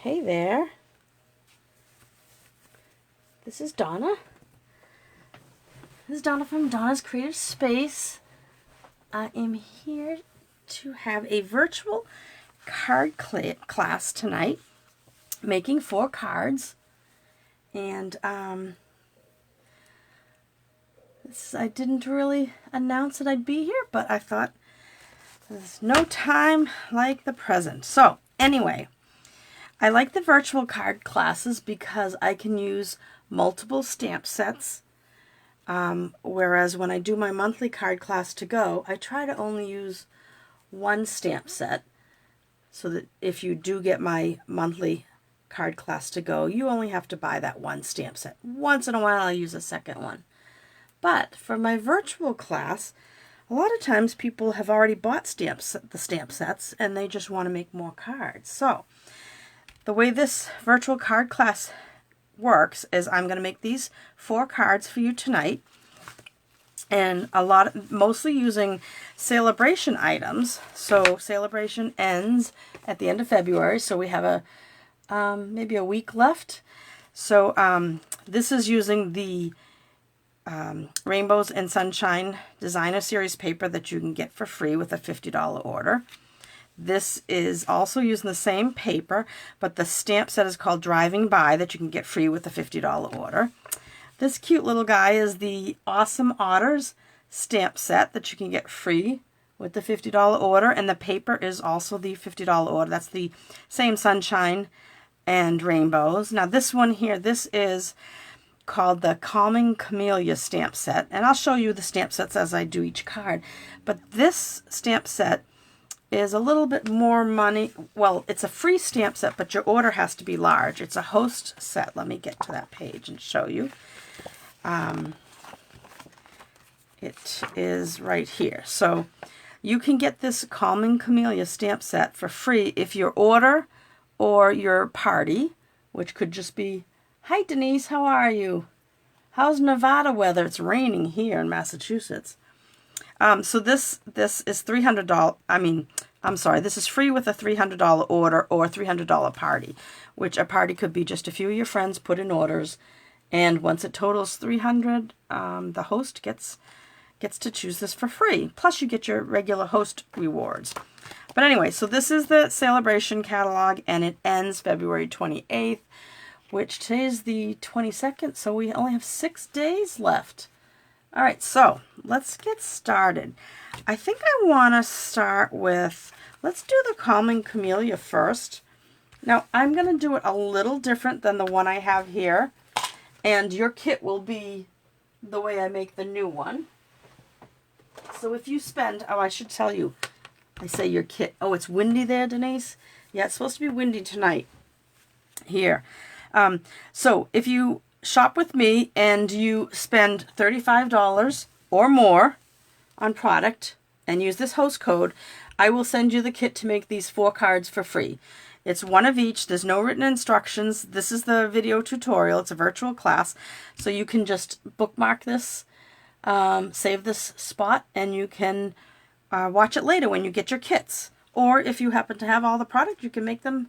Hey there. This is Donna. This is Donna from Donna's Creative Space. I am here to have a virtual card class tonight, making 4 cards. And I didn't really announce that I'd be here, but I thought there's no time like the present. So anyway, I like the virtual card classes because I can use multiple stamp sets, whereas when I do my monthly card class to go, I try to only use 1 stamp set, so that if you do get my monthly card class to go, you only have to buy that 1 stamp set. Once in a while I'll use a second one. But for my virtual class, a lot of times people have already bought the stamp sets and they just want to make more cards. So the way this virtual card class works is I'm going to make these 4 cards for you tonight, and mostly using Sale-A-Bration items. So Sale-A-Bration ends at the end of February, so we have maybe a week left. So this is using the Rainbows and Sunshine Designer Series paper that you can get for free with a $50 order. This is also using the same paper, but the stamp set is called Driving By, that you can get free with a $50 order. This cute little guy is the Awesome Otters stamp set that you can get free with the $50 order, and the paper is also the $50 order. That's the same Sunshine and Rainbows. Now this one here, this is called the Camellia stamp set, and I'll show you the stamp sets as I do each card. But this stamp set is a little bit more money. Well, it's a free stamp set, but your order has to be large. It's a host set. Let me get to that page and show you. It is right here. So you can get this Camellia stamp set for free if your order or your party, which could just be, "Hi Denise, how are you? How's Nevada weather? It's raining here in Massachusetts." So this is $300. This is free with a $300 order or $300 party, which a party could be just a few of your friends put in orders, and once it totals $300, the host gets to choose this for free. Plus you get your regular host rewards. But anyway, so this is the Sale-A-Bration catalog, and it ends February 28th, which today is the 22nd, so we only have 6 days left. All right, so let's get started. I think I want to start with, let's do the Camellia first. Now, I'm going to do it a little different than the one I have here, and your kit will be the way I make the new one. So if you spend, I should tell you, I say your kit. Oh, it's windy there, Denise? Yeah, it's supposed to be windy tonight here. So if you shop with me and you spend $35 or more on product and use this host code, I will send you the kit to make these 4 cards for free. It's 1 of each. There's no written instructions. This is the video tutorial. It's a virtual class, so you can just bookmark this, save this spot, and you can watch it later when you get your kits. Or if you happen to have all the product, you can make them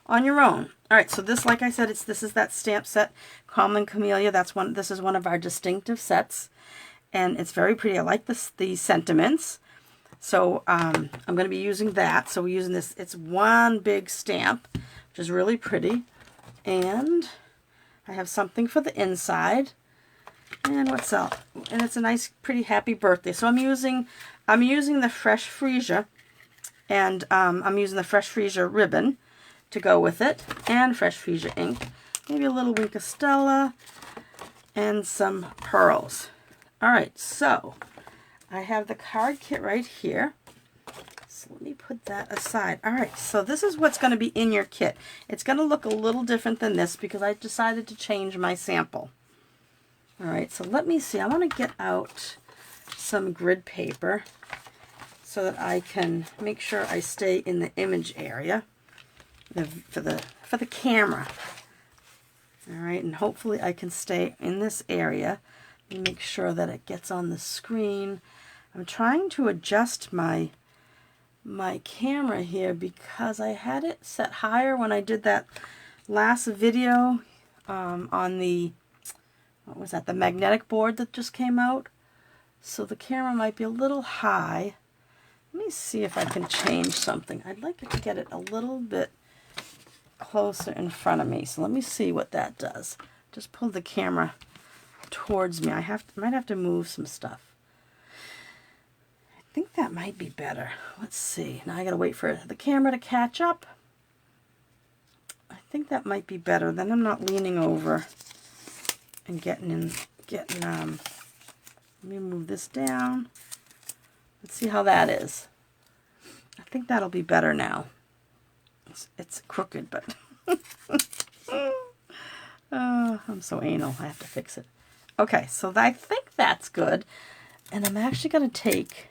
on your own. All right, so this, like I said, this is that stamp set, Camellia. This is one of our distinctive sets, and it's very pretty. I like the sentiments. So I'm going to be using that. So we're using this. It's 1 big stamp, which is really pretty, and I have something for the inside. And what's up? And it's a nice, pretty happy birthday. So I'm using the Fresh Freesia, and I'm using the Fresh Freesia ribbon to go with it, and Fresh Freesia ink, maybe a little wink of Stella, and some pearls. All right, so I have the card kit right here. So let me put that aside. All right, so this is what's going to be in your kit. It's going to look a little different than this because I decided to change my sample. All right, so let me see. I want to get out some grid paper so that I can make sure I stay in the image area for the camera. All right, and hopefully I can stay in this area and make sure that it gets on the screen. I'm trying to adjust my camera here because I had it set higher when I did that last video on the, what was that, the magnetic board that just came out. So the camera might be a little high. Let me see if I can change something. I'd like it to get it a little bit closer in front of me. So let me see what that does. Just pull the camera towards me. Might have to move some stuff. I think that might be better. Let's see. Now I gotta wait for the camera to catch up. I think that might be better. Then I'm not leaning over and getting let me move this down. Let's see how that is. I think that'll be better now. It's crooked, but I'm so anal. I have to fix it. Okay, so I think that's good. And I'm actually going to take...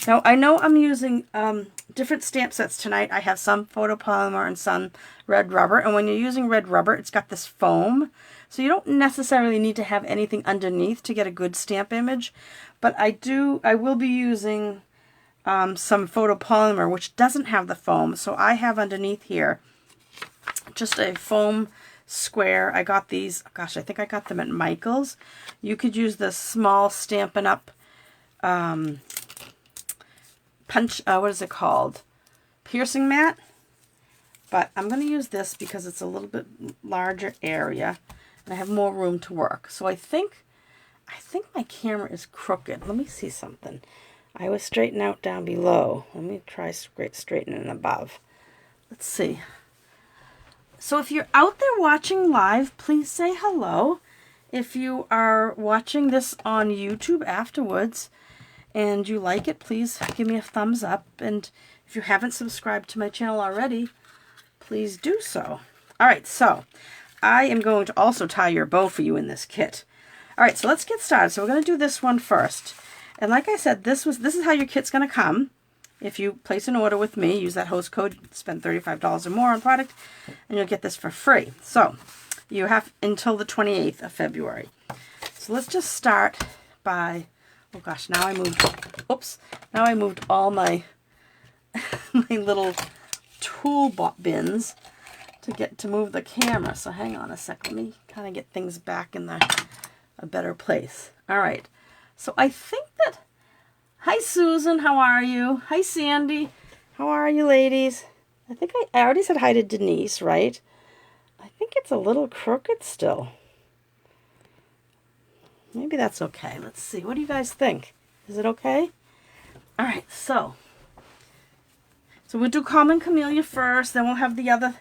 Now, I know I'm using different stamp sets tonight. I have some photopolymer and some red rubber. And when you're using red rubber, it's got this foam. So you don't necessarily need to have anything underneath to get a good stamp image. But I will be using some photopolymer, which doesn't have the foam. So I have underneath here just a foam square. I got these, gosh, I think I got them at Michael's. You could use the small Stampin' Up! What is it called? Piercing mat. But I'm going to use this because it's a little bit larger area and I have more room to work. So I think my camera is crooked. Let me see something. I was straighten out down below. Let me try straightening above. Let's see. So if you're out there watching live, please say hello. If you are watching this on YouTube afterwards and you like it, please give me a thumbs up. And if you haven't subscribed to my channel already, please do so. All right, so I am going to also tie your bow for you in this kit. All right, so let's get started. So we're going to do this one first. And like I said, this is how your kit's going to come. If you place an order with me, use that host code, spend $35 or more on product, and you'll get this for free. So you have until the 28th of February. So let's just start by, oh gosh, now I moved all my my little tool bins to move the camera. So hang on a sec. Let me kind of get things back in a better place. All right. So I think that, hi Susan, how are you? Hi Sandy, how are you ladies? I think I already said hi to Denise, right? I think it's a little crooked still. Maybe that's okay. Let's see. What do you guys think? Is it okay? All right, so we'll do Common Camellia first, then we'll have the other.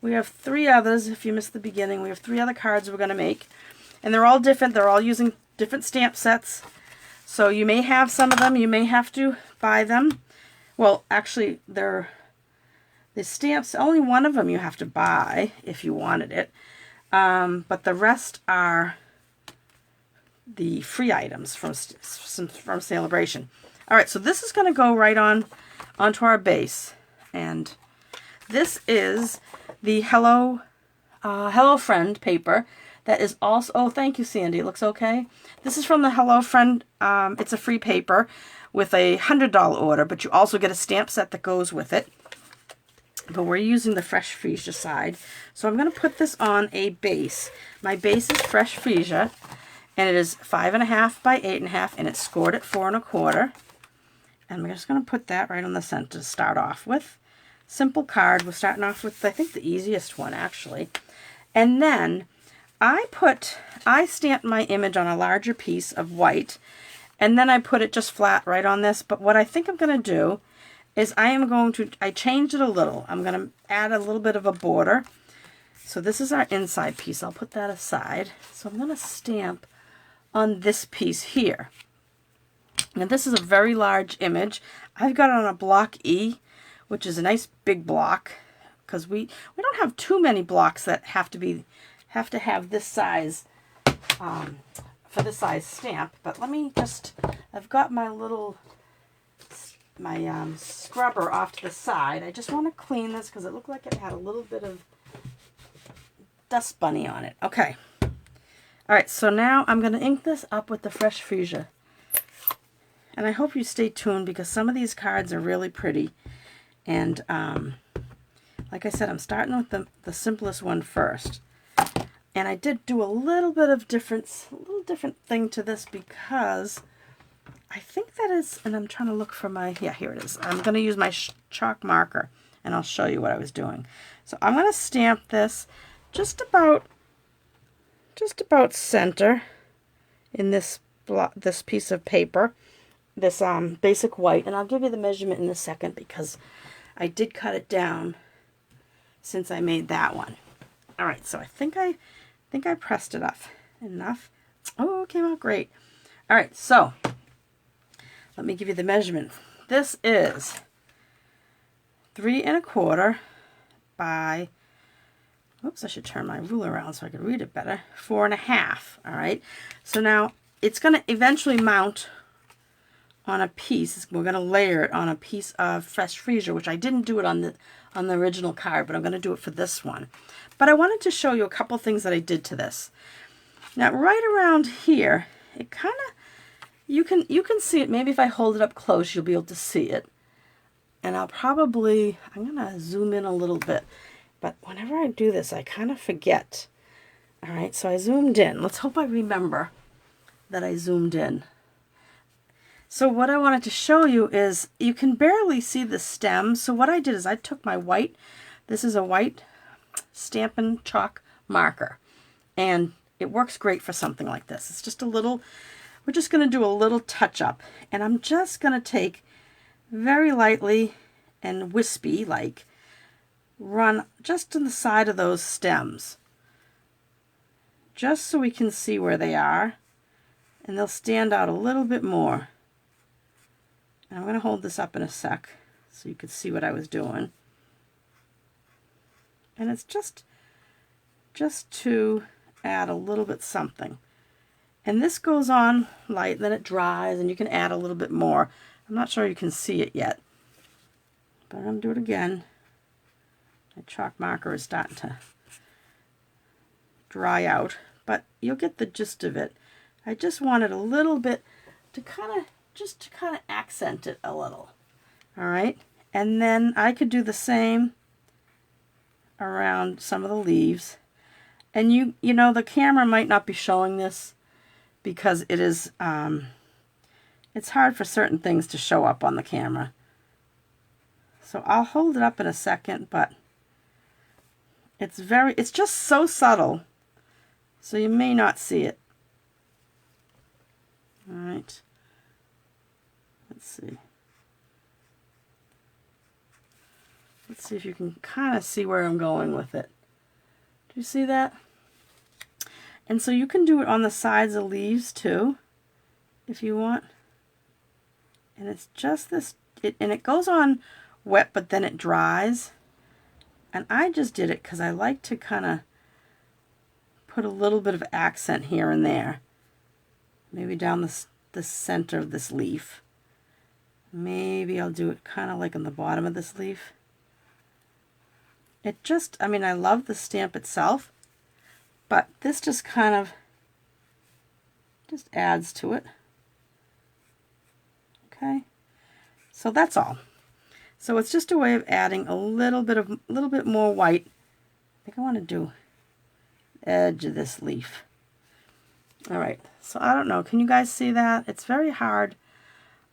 We have 3 others. If you missed the beginning, we have 3 other cards we're going to make. And they're all different. They're all using different stamp sets. So you may have some of them. You may have to buy them. Well, actually, the stamps, only one of them you have to buy if you wanted it. But the rest are the free items from Sale-A-Bration. All right, so this is going to go right onto our base. And this is the Hello Friend paper. That is also, oh, thank you, Sandy. It looks okay. This is from the Hello Friend. It's a free paper with a $100 order, but you also get a stamp set that goes with it. But we're using the Fresh Freesia side. So I'm going to put this on a base. My base is Fresh Freesia, and it is 5.5 by 8.5, and it's scored at 4 1/4. And we're just going to put that right on the center to start off with. Simple card. We're starting off with, I think, the easiest one, actually. And then I stamped my image on a larger piece of white, and then I put it just flat right on this. But what I think I'm going to do is I changed it a little. I'm going to add a little bit of a border. So this is our inside piece. I'll put that aside. So I'm going to stamp on this piece here. Now this is a very large image. I've got it on a block E, which is a nice big block, because we don't have too many blocks that have to have this size for this size stamp. But let me just, I've got my scrubber off to the side. I just want to clean this because it looked like it had a little bit of dust bunny on it. Okay. All right, so now I'm going to ink this up with the Fresh Freesia. And I hope you stay tuned because some of these cards are really pretty. And like I said, I'm starting with the simplest one first. And I did do a little bit of difference, a little different thing to this because I think that is, and I'm trying to look for my, yeah, here it is. I'm going to use my chalk marker and I'll show you what I was doing. So I'm going to stamp this just about center in this piece of paper, this basic white, and I'll give you the measurement in a second because I did cut it down since I made that one. All right, so I think I pressed it up enough. Oh, it came out great. All right, so let me give you the measurement. This is 3 1/4 by, oops, I should turn my ruler around so I can read it better, 4 1/2. All right, so now it's going to eventually mount on a piece. We're going to layer it on a piece of fresh freesia, which I didn't do it on the original card, but I'm going to do it for this one. But I wanted to show you a couple things that I did to this. Now, right around here, it kind of, you can see it. Maybe if I hold it up close, you'll be able to see it. And I'm going to zoom in a little bit. But whenever I do this, I kind of forget. All right, so I zoomed in. Let's hope I remember that I zoomed in. So what I wanted to show you is you can barely see the stem. So what I did is I took my white, this is a white Stampin' Chalk marker, and it works great for something like this. It's just a little, we're just going to do a little touch up, and I'm just going to take very lightly and wispy, like, run just to the side of those stems, just so we can see where they are, and they'll stand out a little bit more. And I'm going to hold this up in a sec so you can see what I was doing. And it's just to add a little bit something. And this goes on light, then it dries, and you can add a little bit more. I'm not sure you can see it yet, but I'm going to do it again. My chalk marker is starting to dry out, but you'll get the gist of it. I just wanted a little bit to kind of accent it a little. All right, and then I could do the same around some of the leaves. And you know, the camera might not be showing this because it is it's hard for certain things to show up on the camera. So I'll hold it up in a second, but it's just so subtle, so you may not see it. All right, let's see. Let's see if you can kind of see where I'm going with it. Do you see that? And so you can do it on the sides of leaves too, if you want. And it's just this, and it goes on wet, but then it dries. And I just did it because I like to kind of put a little bit of accent here and there. Maybe down the center of this leaf. Maybe I'll do it kind of like on the bottom of this leaf. It just, I mean, I love the stamp itself, but this just kind of just adds to it. Okay, so that's all. So it's just a way of adding a little bit more white. I think I want to do the edge of this leaf. All right, so I don't know, can you guys see that? It's very hard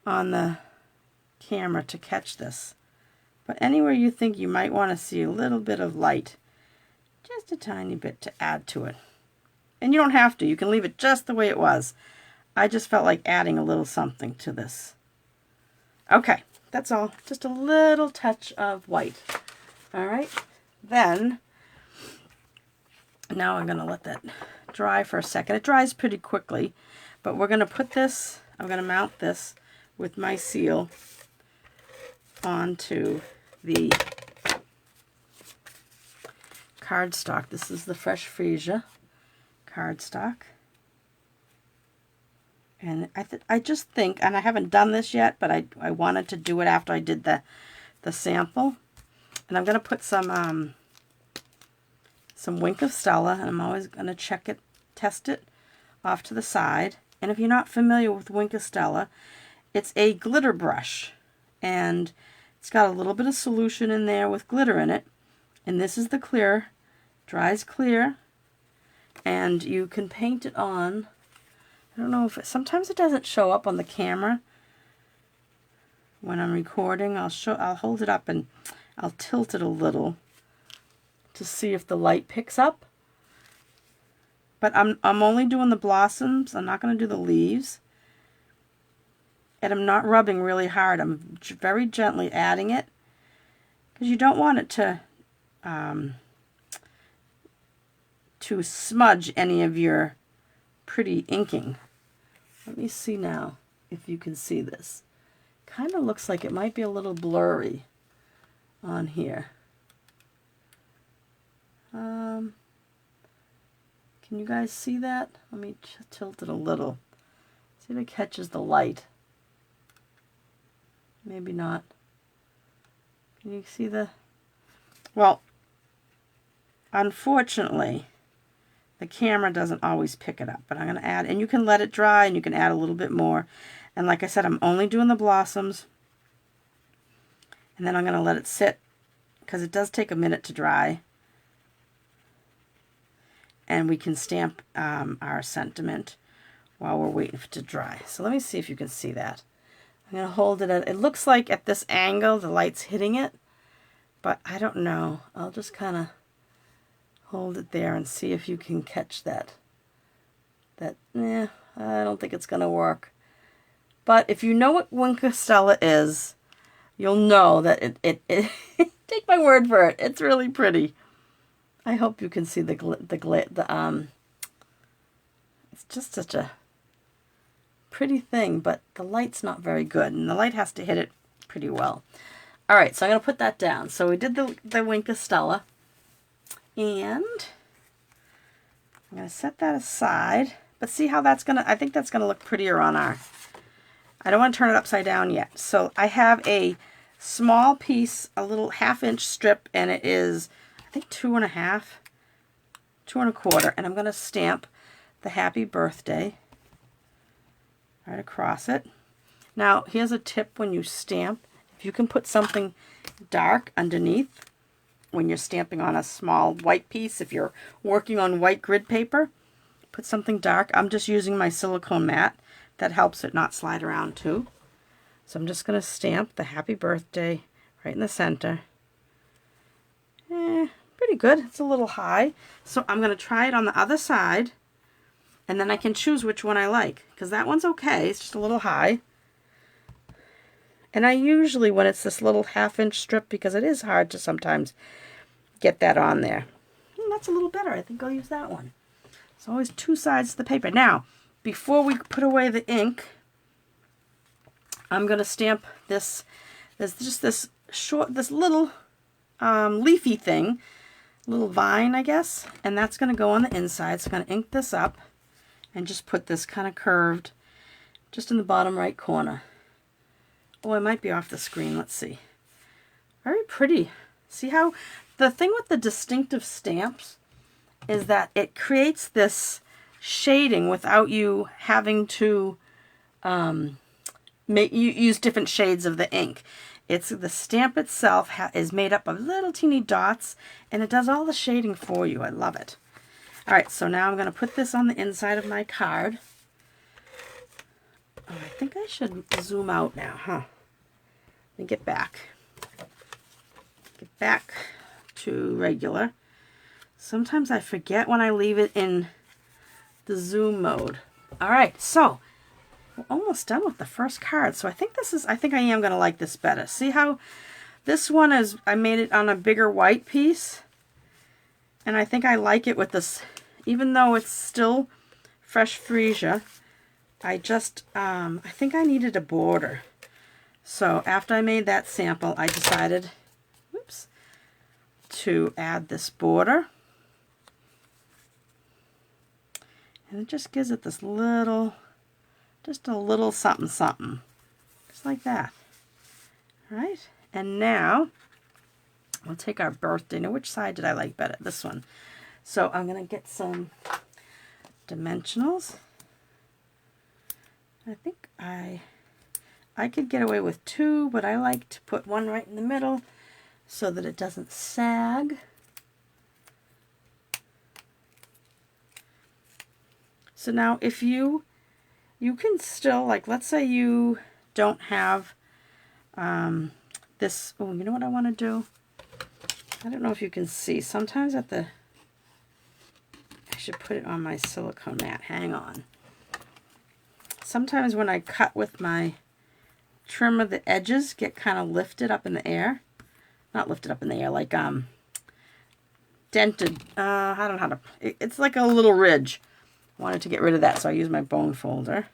on the camera to catch this. But anywhere you think you might want to see a little bit of light, just a tiny bit to add to it. And you don't have to. You can leave it just the way it was. I just felt like adding a little something to this. Okay, that's all. Just a little touch of white. All right. Then, now I'm going to let that dry for a second. It dries pretty quickly, but we're going to put this, I'm going to mount this with my seal onto the cardstock. This is the Fresh Freesia cardstock. And I just think, and I haven't done this yet, but I wanted to do it after I did the sample. And I'm going to put some Wink of Stella, and I'm always going to test it off to the side. And if you're not familiar with Wink of Stella, it's a glitter brush, and it's got a little bit of solution in there with glitter in it, And this is the clear, dries clear, and you can paint it on. I don't know if sometimes it doesn't show up on the camera when I'm recording. I'll hold it up and I'll tilt it a little to see if the light picks up. But I'm only doing the blossoms. I'm not going to do the leaves. And I'm not rubbing really hard. I'm very gently adding it because you don't want it to smudge any of your pretty inking. Let me see now if you can see this. Kind of looks like it might be a little blurry on here. Can you guys see that? Let me tilt it a little. See if it catches the light. Maybe not. Can you see the... Well, unfortunately, the camera doesn't always pick it up, but I'm going to add, and you can let it dry and you can add a little bit more. And like I said, I'm only doing the blossoms, and then I'm going to let it sit because it does take a minute to dry. And we can stamp our sentiment while we're waiting for it to dry. So let me see if you can see that. I'm going to hold it at, it looks like at this angle the light's hitting it, but I don't know. I'll just kind of hold it there and see if you can catch that. I don't think it's going to work. But if you know what Winka Stella is, you'll know that it take my word for it, it's really pretty. I hope you can see it's just such a pretty thing, but the light's not very good, and the light has to hit it pretty well. All right, so I'm going to put that down. So we did the Winka Stella, and I'm going to set that aside. But see how that's going to, I think that's going to look prettier on our, I don't want to turn it upside down yet. So I have a small piece, a little 1/2-inch strip, and it is, I think 2.5, 2 1/4, and I'm going to stamp the happy birthday right across it. Now, here's a tip when you stamp. If you can put something dark underneath when you're stamping on a small white piece, if you're working on white grid paper, put something dark. I'm just using my silicone mat. That helps it not slide around too. So I'm just going to stamp the happy birthday right in the center. Pretty good. It's a little high. So I'm going to try it on the other side, and then I can choose which one I like, because that one's okay. It's just a little high. And I usually, when it's this little 1/2-inch strip, because it is hard to sometimes get that on there. That's a little better. I think I'll use that one. It's always 2 sides to the paper. Now, before we put away the ink, I'm going to stamp this. There's just this little leafy thing, little vine, I guess, and that's going to go on the inside. So I'm going to ink this up and just put this kind of curved just in the bottom right corner. Oh, I might be off the screen. Let's see. Very pretty. See how the thing with the distinctive stamps is that it creates this shading without you having to use different shades of the ink. It's the stamp itself is made up of little teeny dots, and it does all the shading for you. I love it. All right, so now I'm going to put this on the inside of my card. Oh, I think I should zoom out now, huh? Let me get back. Get back to regular. Sometimes I forget when I leave it in the zoom mode. All right, so we're almost done with the first card. So I think I am going to like this better. See how this one is, I made it on a bigger white piece. And I think I like it with this, even though it's still fresh freesia, I think I needed a border. So after I made that sample, I decided, to add this border. And it just gives it this little, just a little something something. Just like that. All right. And now we'll take our birthday. Now, which side did I like better? This one. So I'm going to get some dimensionals. I think I could get away with 2, but I like to put one right in the middle so that it doesn't sag. So now if you can still, like, let's say you don't have this. Oh, you know what I want to do? I don't know if you can see. Sometimes I should put it on my silicone mat. Hang on. Sometimes when I cut with my trimmer, the edges get kind of lifted up in the air. Not lifted up in the air, like dented. I don't know how to. It's like a little ridge. I wanted to get rid of that, so I use my bone folder.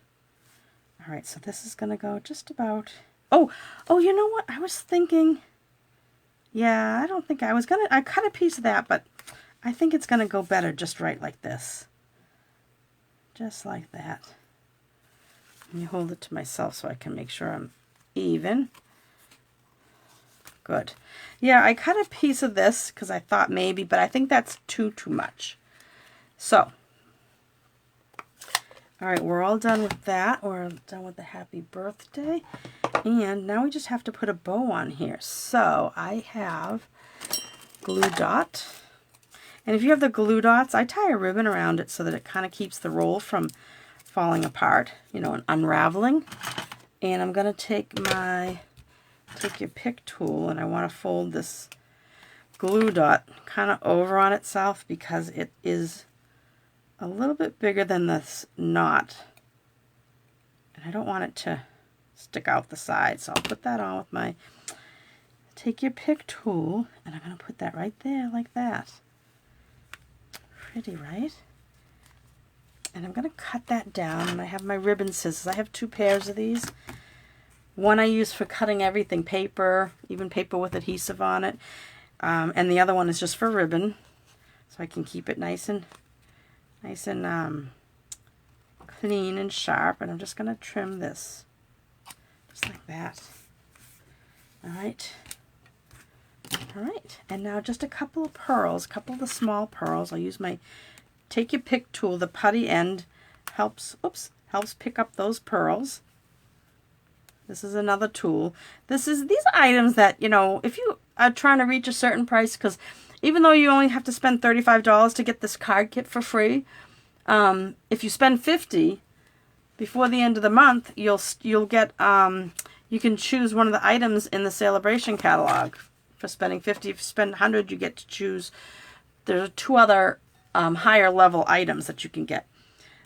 All right, so this is gonna go just about. Oh, you know what? I was thinking. Yeah, I don't think I was gonna. I cut a piece of that, but I think it's gonna go better just right like this. Just like that. Let me hold it to myself so I can make sure I'm even. Good. Yeah, I cut a piece of this because I thought maybe, but I think that's too much. So, all right, we're all done with that. We're done with the happy birthday. And now we just have to put a bow on here. So I have glue dot. And if you have the glue dots, I tie a ribbon around it so that it kind of keeps the roll from falling apart, you know, and unraveling. And I'm going to take your pick tool, and I want to fold this glue dot kind of over on itself because it is a little bit bigger than this knot. And I don't want it to stick out the side, so I'll put that on with my, take your pick tool, and I'm going to put that right there like that. Pretty, right? And I'm going to cut that down, and I have my ribbon scissors. I have 2 pairs of these. One I use for cutting everything, paper, even paper with adhesive on it. And the other one is just for ribbon, so I can keep it nice and clean and sharp. And I'm just going to trim this, just like that. All right. All right. And now just a couple of pearls, a couple of the small pearls. I'll use my take your pick tool. The putty end helps pick up those pearls. This is another tool. These are items that, you know, if you are trying to reach a certain price, because even though you only have to spend $35 to get this card kit for free, if you spend $50 before the end of the month, you'll get you can choose one of the items in the Sale-A-Bration catalog for spending $50. If you spend $100, you get to choose. There are 2 other higher level items that you can get.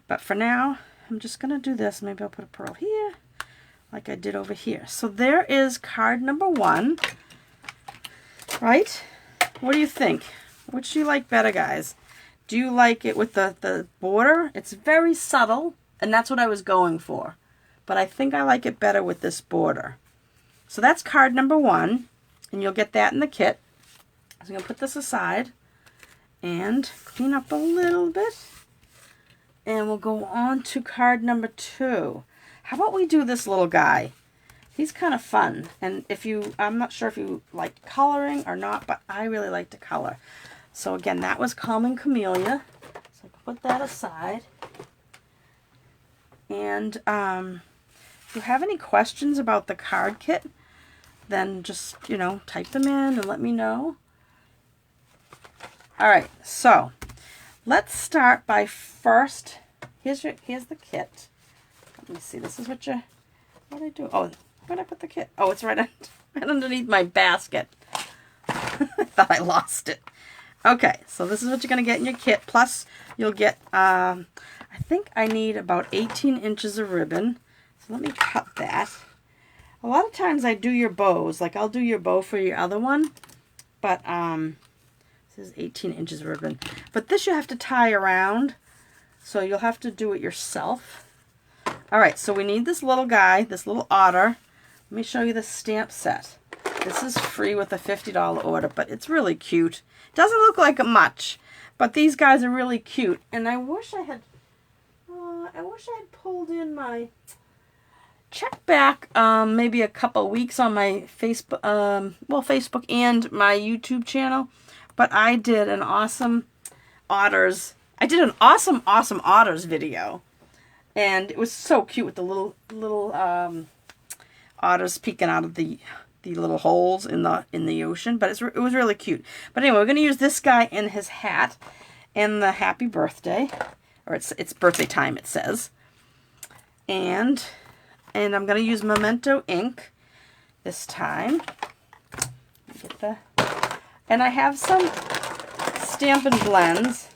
But for now, I'm just gonna do this. Maybe I'll put a pearl here, like I did over here. So there is card number 1, right? What do you think? Which do you like better, guys? Do you like it with the border? It's very subtle, and that's what I was going for. But I think I like it better with this border. So that's card number 1, and you'll get that in the kit. So I'm going to put this aside and clean up a little bit. And we'll go on to card number 2. How about we do this little guy? He's kind of fun. And I'm not sure if you like coloring or not, but I really like to color. So again, that was Common Camellia. So I can put that aside. And if you have any questions about the card kit, then just, you know, type them in and let me know. All right, so let's start by first. Here's the kit. Let me see. This is what did I do? Oh, where did I put the kit? Oh, it's right underneath my basket. I thought I lost it. Okay, so this is what you're going to get in your kit. Plus, you'll get, I think I need about 18 inches of ribbon. So let me cut that. A lot of times I do your bows. Like, I'll do your bow for your other one. But, this is 18 inches of ribbon. But this you have to tie around. So you'll have to do it yourself. All right, so we need this little guy, this little otter. Let me show you the stamp set. This is free with a $50 order, but it's really cute. Doesn't look like much, but these guys are really cute. And I wish I had pulled in my check back maybe a couple weeks on my Facebook, Facebook and my YouTube channel. But I did an awesome otters. I did an awesome otters video, and it was so cute with the little otters peeking out of the little holes in the ocean. But it was really cute. But anyway, we're going to use this guy in his hat and the happy birthday, or it's birthday time, it says. And I'm going to use Memento ink this time. And I have some Stampin' Blends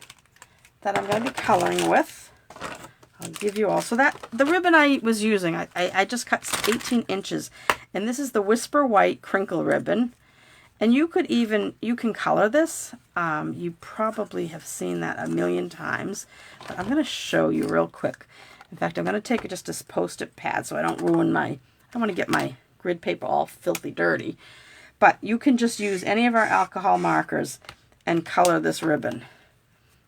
that I'm going to be coloring with. I'll give you all. So that the ribbon I was using, I just cut 18 inches. And this is the Whisper White Crinkle ribbon. And you can color this. You probably have seen that a million times. But I'm going to show you real quick. In fact, I'm going to take just a Post-it pad so I don't ruin I don't want to get my grid paper all filthy dirty. But you can just use any of our alcohol markers and color this ribbon.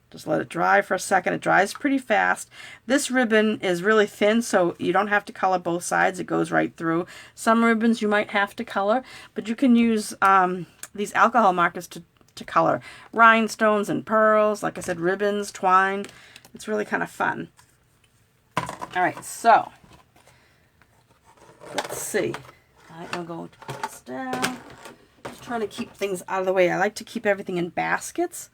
Just let it dry for a second. It dries pretty fast. This ribbon is really thin, so you don't have to color both sides. It goes right through. Some ribbons you might have to color, but you can use these alcohol markers to color rhinestones and pearls. Like I said, ribbons, twine. It's really kind of fun. All right, so let's see. I'm going to put this down. Just trying to keep things out of the way. I like to keep everything in baskets,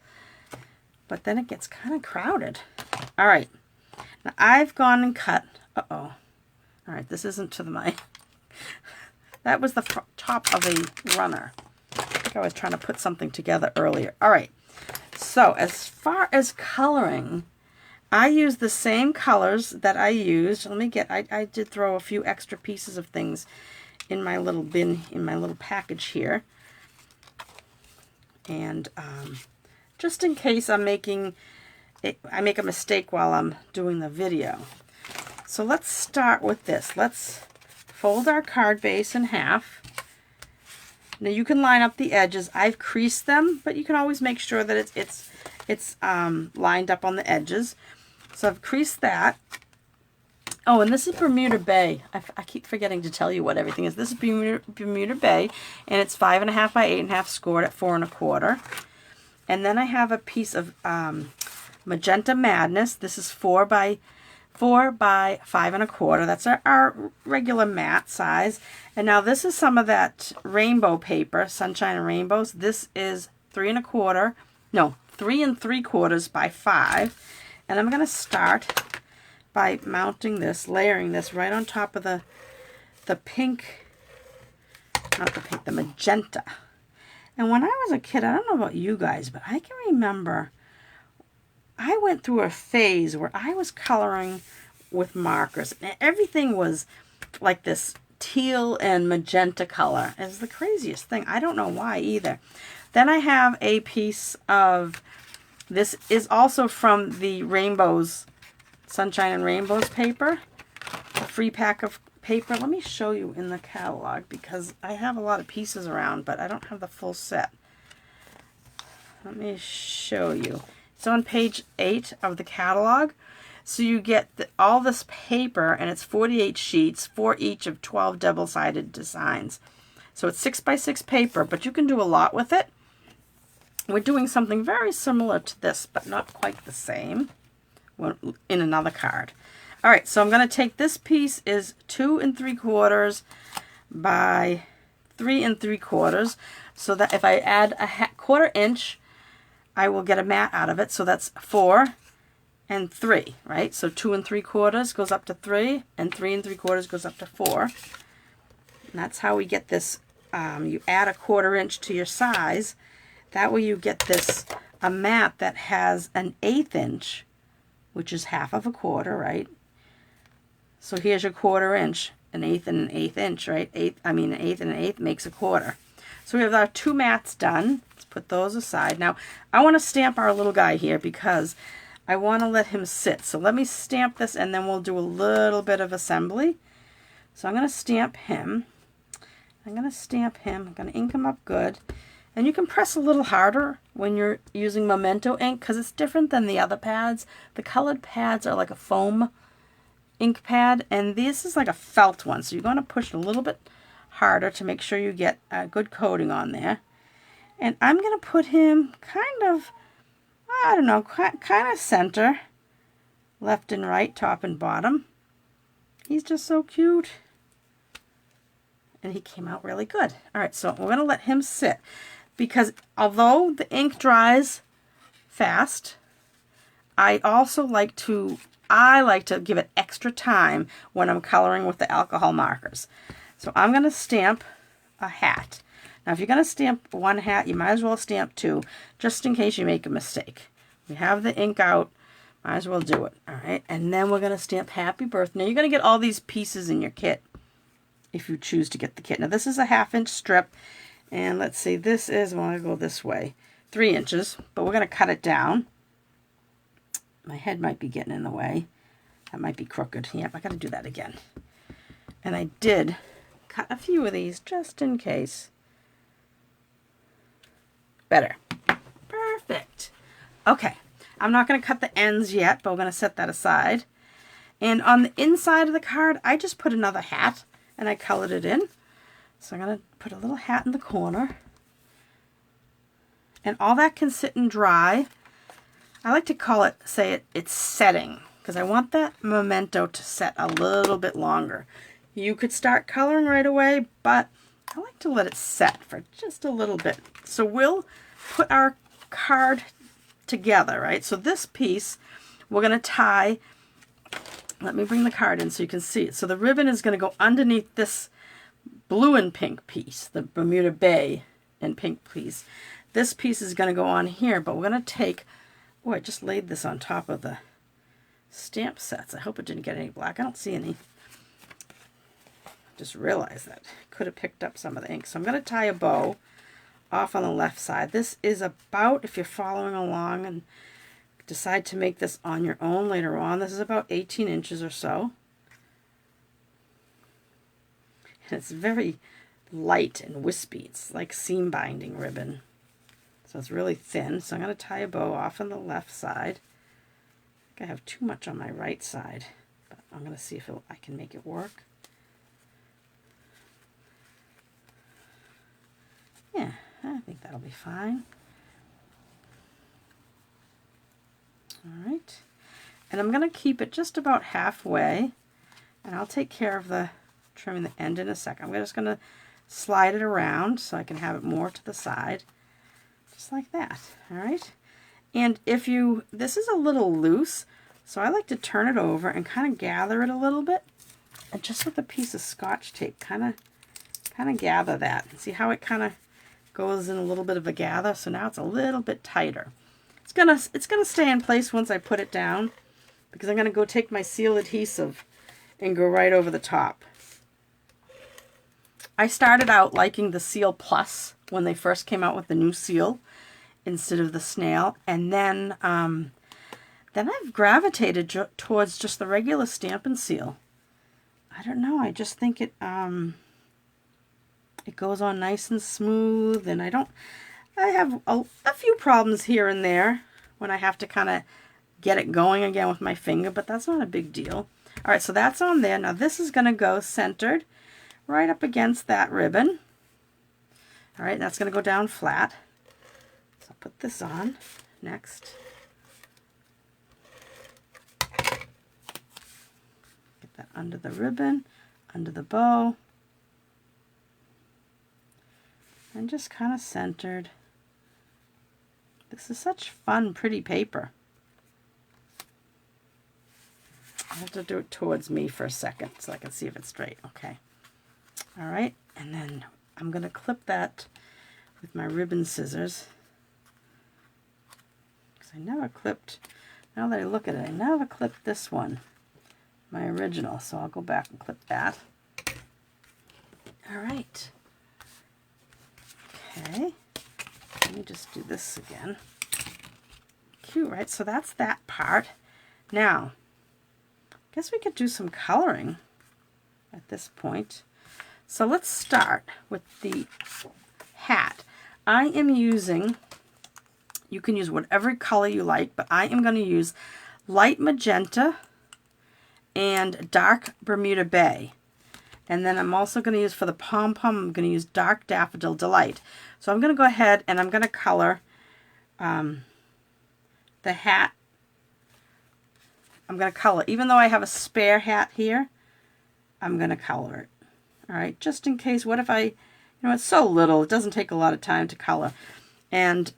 but then it gets kind of crowded. All right, now I've gone and cut. All right, this isn't to my. That was the top of a runner. I think I was trying to put something together earlier. All right, so as far as coloring, I use the same colors that I used. Let me get, I did throw a few extra pieces of things in my little bin, in my little package here. And just in case I make a mistake while I'm doing the video. So let's start with this. Let's fold our card base in half. Now you can line up the edges. I've creased them, but you can always make sure that it's lined up on the edges. So I've creased that. Oh, and this is Bermuda Bay. I keep forgetting to tell you what everything is. This is Bermuda Bay, and it's 5.5 by 8.5 scored at 4 1/4. And then I have a piece of Magenta Madness. This is 4 by 5 1/4. That's our regular matte size. And now this is some of that rainbow paper, Sunshine and Rainbows. This is 3 3/4 by 5. And I'm going to start by mounting this, layering this right on top of the pink, not the pink, the magenta. And when I was a kid, I don't know about you guys, but I can remember I went through a phase where I was coloring with markers. And everything was like this teal and magenta color. It's the craziest thing. I don't know why either. Then I have a piece of, this is also from the Rainbows, Sunshine and Rainbows paper, a free pack of paper. Let me show you in the catalog because I have a lot of pieces around, but I don't have the full set. Let me show you. It's on page 8 of the catalog. So you get all this paper, and it's 48 sheets, 4 each of 12 double-sided designs. So it's 6 by 6 paper, but you can do a lot with it. We're doing something very similar to this, but not quite the same in another card. All right, so I'm going to take this piece is 2 3/4 by 3 3/4, so that if I add a 1/4 inch, I will get a mat out of it. So that's 4 and 3, right? So 2 3/4 goes up to 3, and 3 3/4 goes up to 4. And that's how we get this. You add a 1/4 inch to your size. That way you get this, a mat that has an 1/8 inch, which is half of a 1/4, right? So here's your 1/4 inch, an 1/8 and an 1/8 inch, right? An 1/8 and an 1/8 makes a 1/4. So we have our 2 mats done. Let's put those aside. Now, I want to stamp our little guy here because I want to let him sit. So let me stamp this, and then we'll do a little bit of assembly. So I'm going to stamp him. I'm going to ink him up good. And you can press a little harder when you're using Memento ink because it's different than the other pads. The colored pads are like a foam ink pad, and this is like a felt one. So you're going to push a little bit harder to make sure you get a good coating on there. And I'm going to put him kind of, I don't know, kind of center, left and right, top and bottom. He's just so cute. And he came out really good. All right, so we're going to let him sit. Because although the ink dries fast, I also like to give it extra time when I'm coloring with the alcohol markers. So I'm going to stamp a hat. Now if you're going to stamp one hat, you might as well stamp two, just in case you make a mistake. We have the ink out, might as well do it. All right, and then we're going to stamp happy birthday. Now you're going to get all these pieces in your kit if you choose to get the kit. Now this is a 1/2 inch strip, and let's see, this is, I want to go this way, 3 inches, but we're going to cut it down. My head might be getting in the way. That might be crooked. Yep, I got to do that again. And I did cut a few of these just in case. Better. Perfect. Okay, I'm not going to cut the ends yet, but we're going to set that aside. And on the inside of the card, I just put another hat, and I colored it in. So I'm going to put a little hat in the corner. And all that can sit and dry. I like to call it, it's setting, because I want that memento to set a little bit longer. You could start coloring right away, but I like to let it set for just a little bit. So we'll put our card together, right? So this piece, we're going to tie, let me bring the card in so you can see it. So the ribbon is going to go underneath this blue and pink piece, the Bermuda Bay and pink piece. This piece is going to go on here, but we're going to take, oh, I just laid this on top of the stamp sets. I hope it didn't get any black. I don't see any. Just realized that. Could have picked up some of the ink. So I'm going to tie a bow off on the left side. This is about, if you're following along and decide to make this on your own later on, this is about 18 inches or so. And it's very light and wispy. It's like seam binding ribbon. So it's really thin. So I'm going to tie a bow off on the left side. I think I have too much on my right side, but I'm going to see if I can make it work. Yeah, I think that'll be fine. All right. And I'm going to keep it just about halfway, and I'll take care of the trimming the end in a second. I'm just going to slide it around so I can have it more to the side, just like that. All right. And if this is a little loose, so I like to turn it over and kind of gather it a little bit, and just with a piece of Scotch tape, kind of gather that. See how it kind of goes in a little bit of a gather. So now it's a little bit tighter. It's gonna stay in place once I put it down, because I'm gonna go take my seal adhesive and go right over the top. I started out liking the Seal Plus when they first came out with the new seal instead of the snail, and then I've gravitated towards just the regular Stampin' Seal. I don't know. I just think it goes on nice and smooth, and I have a few problems here and there when I have to kind of get it going again with my finger, but that's not a big deal. All right, so that's on there. Now this is going to go centered right up against that ribbon. All right, that's going to go down flat. So I'll put this on next. Get that under the ribbon, under the bow. And just kind of centered. This is such fun, pretty paper. I have to do it towards me for a second so I can see if it's straight. Okay. All right, and then I'm going to clip that with my ribbon scissors. Because I never clipped, now that I look at it, I never clipped this one, my original. So I'll go back and clip that. All right. Okay, let me just do this again. Cute, right? So that's that part. Now, I guess we could do some coloring at this point. So let's start with the hat. I am using, you can use whatever color you like, but I am going to use light magenta and dark Bermuda Bay. And then I'm also going to use, for the pom-pom, I'm going to use dark Daffodil Delight. So I'm going to go ahead and I'm going to color the hat. I'm going to color, even though I have a spare hat here, I'm going to color it. All right, just in case, what if it's so little, it doesn't take a lot of time to color. And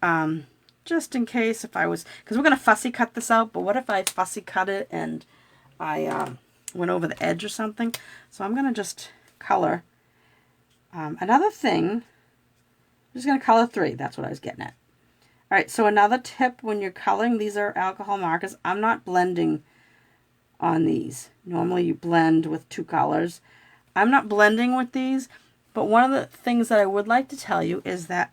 just in case if I was, because we're going to fussy cut this out, but what if I fussy cut it and I went over the edge or something? So I'm going to just color. Another thing, I'm just going to color 3. That's what I was getting at. All right, so another tip when you're coloring, these are alcohol markers. I'm not blending on these. Normally you blend with 2 colors. I'm not blending with these, but one of the things that I would like to tell you is that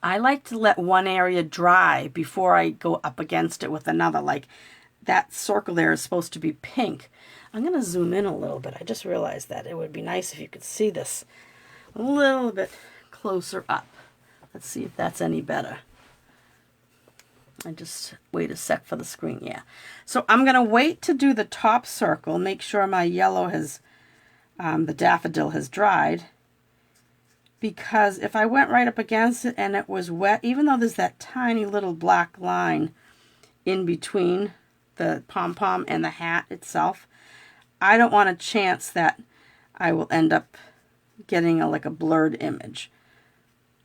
I like to let one area dry before I go up against it with another. Like that circle there is supposed to be pink. I'm going to zoom in a little bit. I just realized that it would be nice if you could see this a little bit closer up. Let's see if that's any better. I just wait a sec for the screen. Yeah. So I'm going to wait to do the top circle, make sure my yellow has, the daffodil has dried. Because if I went right up against it and it was wet, even though there's that tiny little black line in between the pom-pom and the hat itself, I don't want a chance that I will end up getting like a blurred image.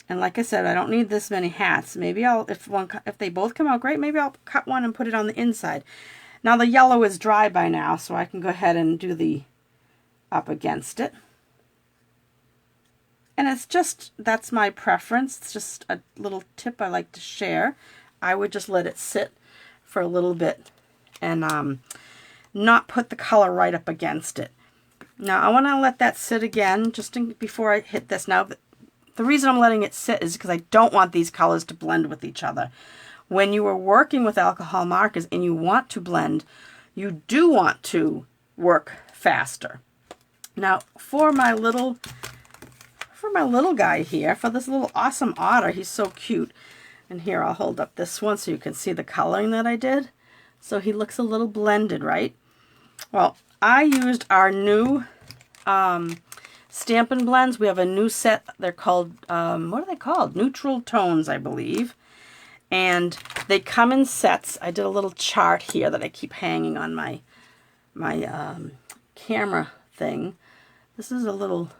And like I said, I don't need this many hats. Maybe I'll, if they both come out great, maybe I'll cut one and put it on the inside. Now the yellow is dry by now, so I can go ahead and do the up against it. And it's just, that's my preference. It's just a little tip I like to share. I would just let it sit for a little bit and not put the color right up against it. Now I want to let that sit again just before I hit this. Now the reason I'm letting it sit is because I don't want these colors to blend with each other. When you are working with alcohol markers and you want to blend, you do want to work faster. Now for my little guy here, for this little awesome otter, he's so cute. And here, I'll hold up this one so you can see the coloring that I did. So he looks a little blended, right? Well, I used our new Stampin' Blends. We have a new set. They're called, what are they called? Neutral Tones, I believe. And they come in sets. I did a little chart here that I keep hanging on my camera thing. This is a little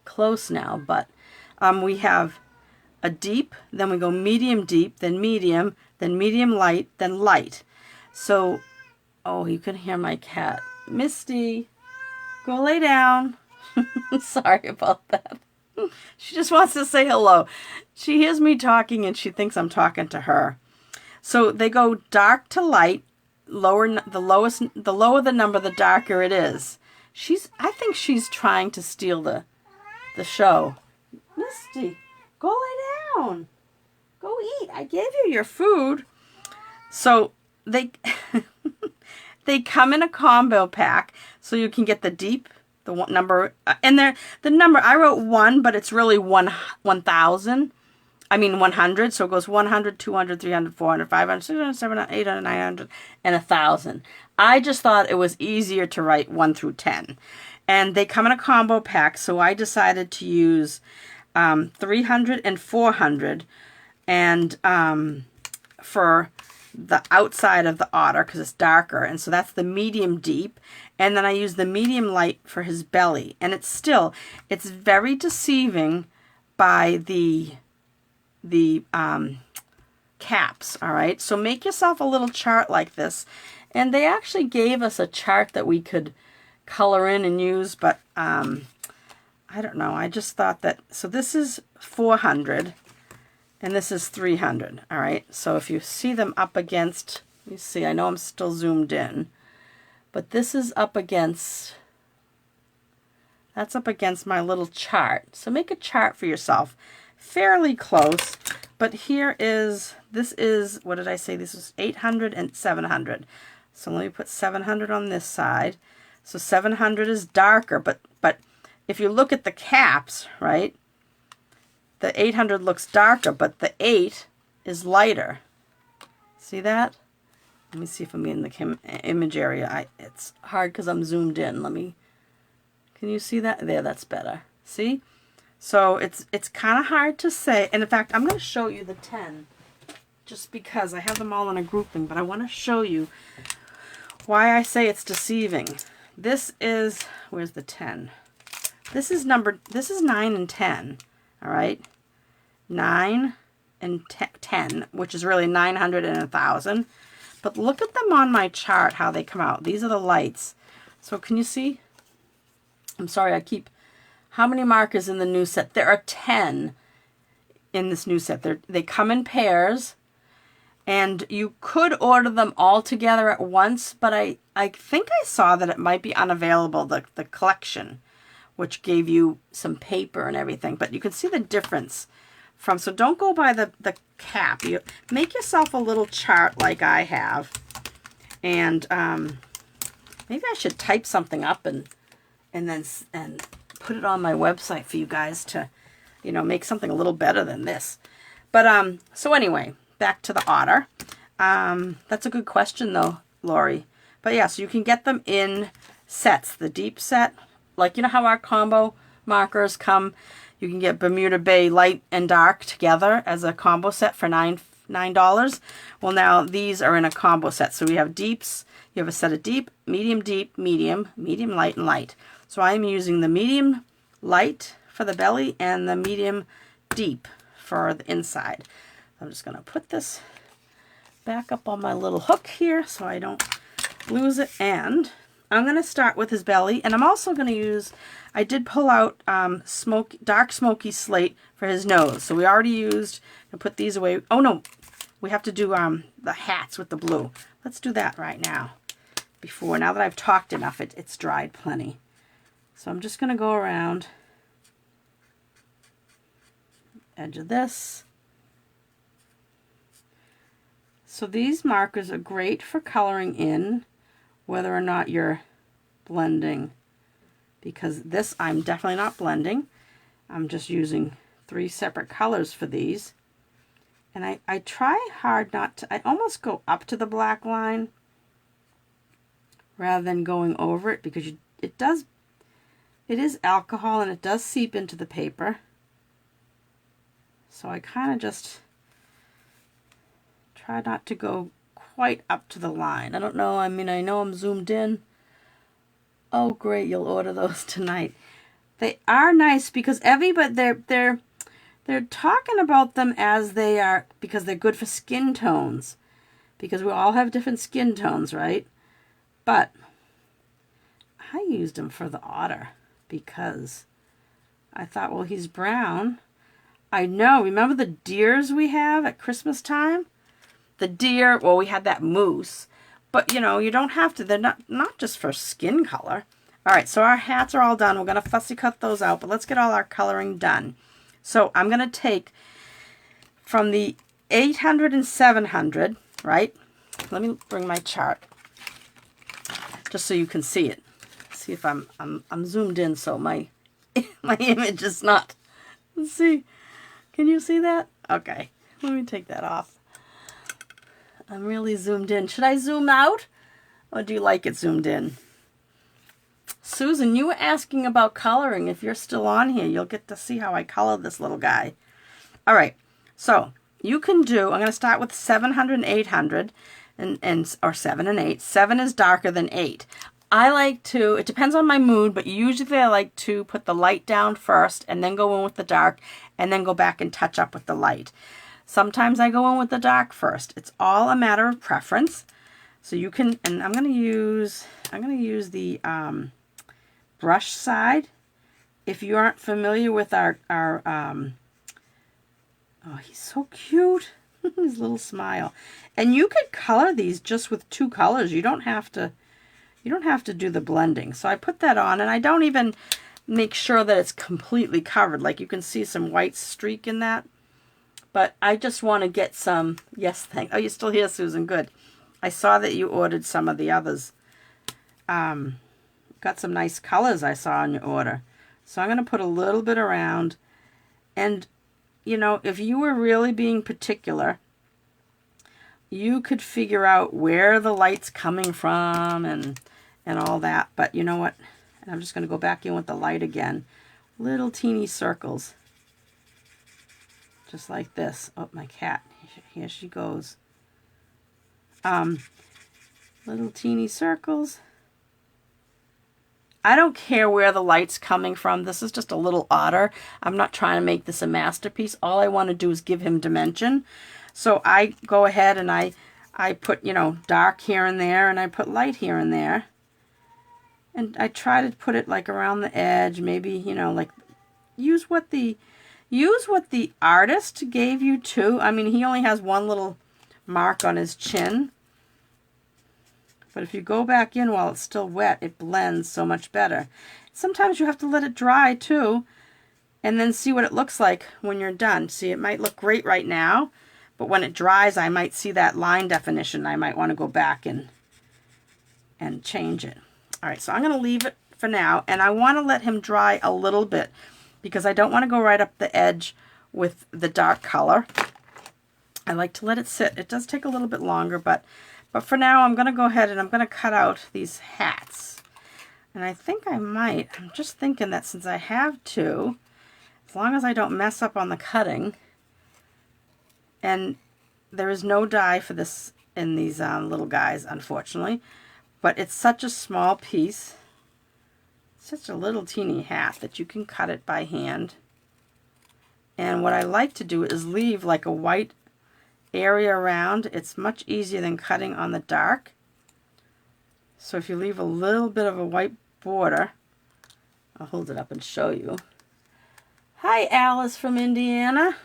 close now, but we have a deep, then we go medium deep, then medium light, then light. So, oh, you can hear my cat. Misty, go lay down. Sorry about that. She just wants to say hello. She hears me talking and she thinks I'm talking to her. So they go dark to light, the lower the number, the darker it is. I think she's trying to steal the show. Misty, go lay down. Go eat. I gave you your food. So they they come in a combo pack, so you can get the deep, the one number, and the number I wrote 1, but it's really 1,000. I mean 100. So it goes 100, 200, 300, 400, 500, 600, 700, 800, 900, and 1,000. I just thought it was easier to write 1 through 10. And they come in a combo pack, so I decided to use 300 and 400 and for the outside of the otter because it's darker. And so that's the medium deep. And then I use the medium light for his belly. And it's very deceiving by the caps, all right? So make yourself a little chart like this. And they actually gave us a chart that we could color in and use, but I don't know. I just thought that, so this is 400 and this is 300, all right? So if you see them up against, let me see, I know I'm still zoomed in, but this is up against, that's up against my little chart. So make a chart for yourself, fairly close, but here is, this is, what did I say? This is 800 and 700. So let me put 700 on this side. So 700 is darker, but if you look at the caps, right, the 800 looks darker, but the 8 is lighter. See that? Let me see if I'm in the image area. It's hard because I'm zoomed in. Can you see that? There, that's better. See? So it's kind of hard to say. And in fact, I'm going to show you the 10 just because I have them all in a grouping, but I want to show you why I say it's deceiving. This is, where's the 10? This is 9 and 10, all right? 9 910, which is really 900 and 1,000. But look at them on my chart, how they come out. These are the lights. So can you see? I'm sorry, how many markers in the new set? There are 10 in this new set. They come in pairs, and you could order them all together at once, but I think I saw that it might be unavailable, the collection, which gave you some paper and everything. But you can see the difference so don't go by the cap. You make yourself a little chart like I have, and maybe I should type something up and put it on my website for you guys to, make something a little better than this. But so anyway, back to the otter. That's a good question though, Lori. But yeah, so you can get them in sets. The deep set, like how our combo markers come. You can get Bermuda Bay light and dark together as a combo set for $9. Well, now these are in a combo set. So we have deeps. You have a set of deep, medium, medium, light, and light. So I'm using the medium light for the belly and the medium deep for the inside. I'm just going to put this back up on my little hook here so I don't lose it. And I'm going to start with his belly, and I'm also going to use, I did pull out dark smoky slate for his nose. So we already used, and put these away. Oh no, we have to do the hats with the blue. Let's do that right now. Now that I've talked enough, it's dried plenty. So I'm just going to go around edge of this. So these markers are great for coloring in, whether or not you're blending, because this I'm definitely not blending. I'm just using 3 separate colors for these. And I try hard not to, I almost go up to the black line rather than going over it, because it is alcohol and it does seep into the paper. So I kind of just try not to go quite up to the line. I don't know, I know I'm zoomed in. Oh great, you'll order those tonight. They are nice because they're talking about them as they are, because they're good for skin tones, because we all have different skin tones, right? But I used them for the otter because I thought, well, he's brown. I know, remember the deers we have at Christmas time? The deer, well, we had that moose, but you don't have to. They're not just for skin color. All right, so our hats are all done. We're going to fussy cut those out, but let's get all our coloring done. So I'm going to take from the 800 and 700, right? Let me bring my chart just so you can see it. See if I'm zoomed in, so my image is not. Let's see. Can you see that? Okay, let me take that off. I'm really zoomed in. Should I zoom out? Or do you like it zoomed in? Susan, you were asking about coloring. If you're still on here, you'll get to see how I color this little guy. All right, so you can do, I'm going to start with 700 and 800, or 7 and 8. 7 is darker than 8. I like to, it depends on my mood, but usually I like to put the light down first and then go in with the dark and then go back and touch up with the light. Sometimes I go in with the dark first. It's all a matter of preference. So you can, and I'm going to use the brush side. If you aren't familiar with our oh, he's so cute. His little smile. And you could color these just with 2 colors. You don't have to do the blending. So I put that on, and I don't even make sure that it's completely covered. Like you can see some white streak in that. But I just want to get some, yes, oh, you're still here, Susan, good. I saw that you ordered some of the others. Got some nice colors I saw in your order. So I'm going to put a little bit around. And, if you were really being particular, you could figure out where the light's coming from and all that. But you know what? And I'm just going to go back in with the light again. Little teeny circles. Just like this. Oh, my cat. Here she goes. Little teeny circles. I don't care where the light's coming from. This is just a little otter. I'm not trying to make this a masterpiece. All I want to do is give him dimension. So I go ahead and I put, you know, dark here and there, and I put light here and there. And I try to put it like around the edge, maybe, you know, like use what the artist gave you too. I mean, he only has one little mark on his chin. But if you go back in while it's still wet, it blends so much better. Sometimes you have to let it dry too, and then see what it looks like when you're done. See, it might look great right now, but when it dries, I might see that line definition. I might want to go back and change it. All right, so I'm going to leave it for now, and I want to let him dry a little bit because I don't want to go right up the edge with the dark color. I like to let it sit. It does take a little bit longer, but for now, I'm going to go ahead and I'm going to cut out these hats. And I think I might. I'm just thinking that since I have two, as long as I don't mess up on the cutting, and there is no dye for this in these little guys, unfortunately, but it's such a small piece, such a little teeny hat that you can cut it by hand. And what I like to do is leave like a white area around. It's much easier than cutting on the dark. So if you leave a little bit of a white border, I'll hold it up and show you. Hi, Alice from Indiana.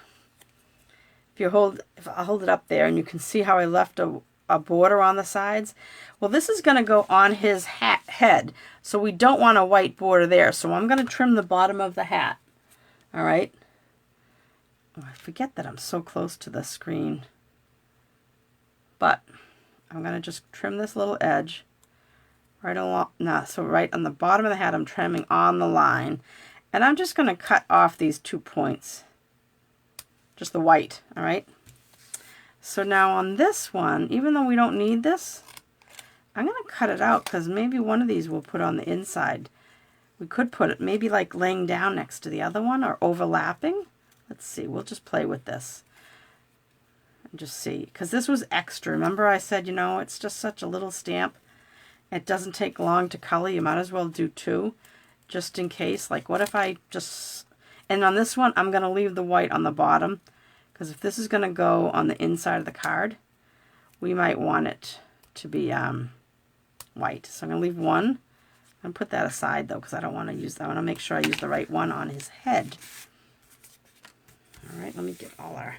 If I'll hold it up there, and you can see how I left a border on the sides. Well, this is going to go on his head, so we don't want a white border there. So I'm going to trim the bottom of the hat. All right. Oh, I forget that I'm so close to the screen. But I'm going to just trim this little edge right along. No, so right on the bottom of the hat, I'm trimming on the line. And I'm just going to cut off these 2 points. Just the white, all right? So now on this one, even though we don't need this, I'm going to cut it out because maybe one of these we'll put on the inside. We could put it maybe like laying down next to the other one or overlapping. Let's see, we'll just play with this. And just see, because this was extra. Remember I said, you know, it's just such a little stamp. It doesn't take long to color. You might as well do 2 just in case. Like what if I just, and on this one, I'm going to leave the white on the bottom because if this is going to go on the inside of the card, we might want it to be white. So I'm going to leave one and put that aside though because I don't want to use that. I want to make sure I use the right one on his head. All right, let me get all our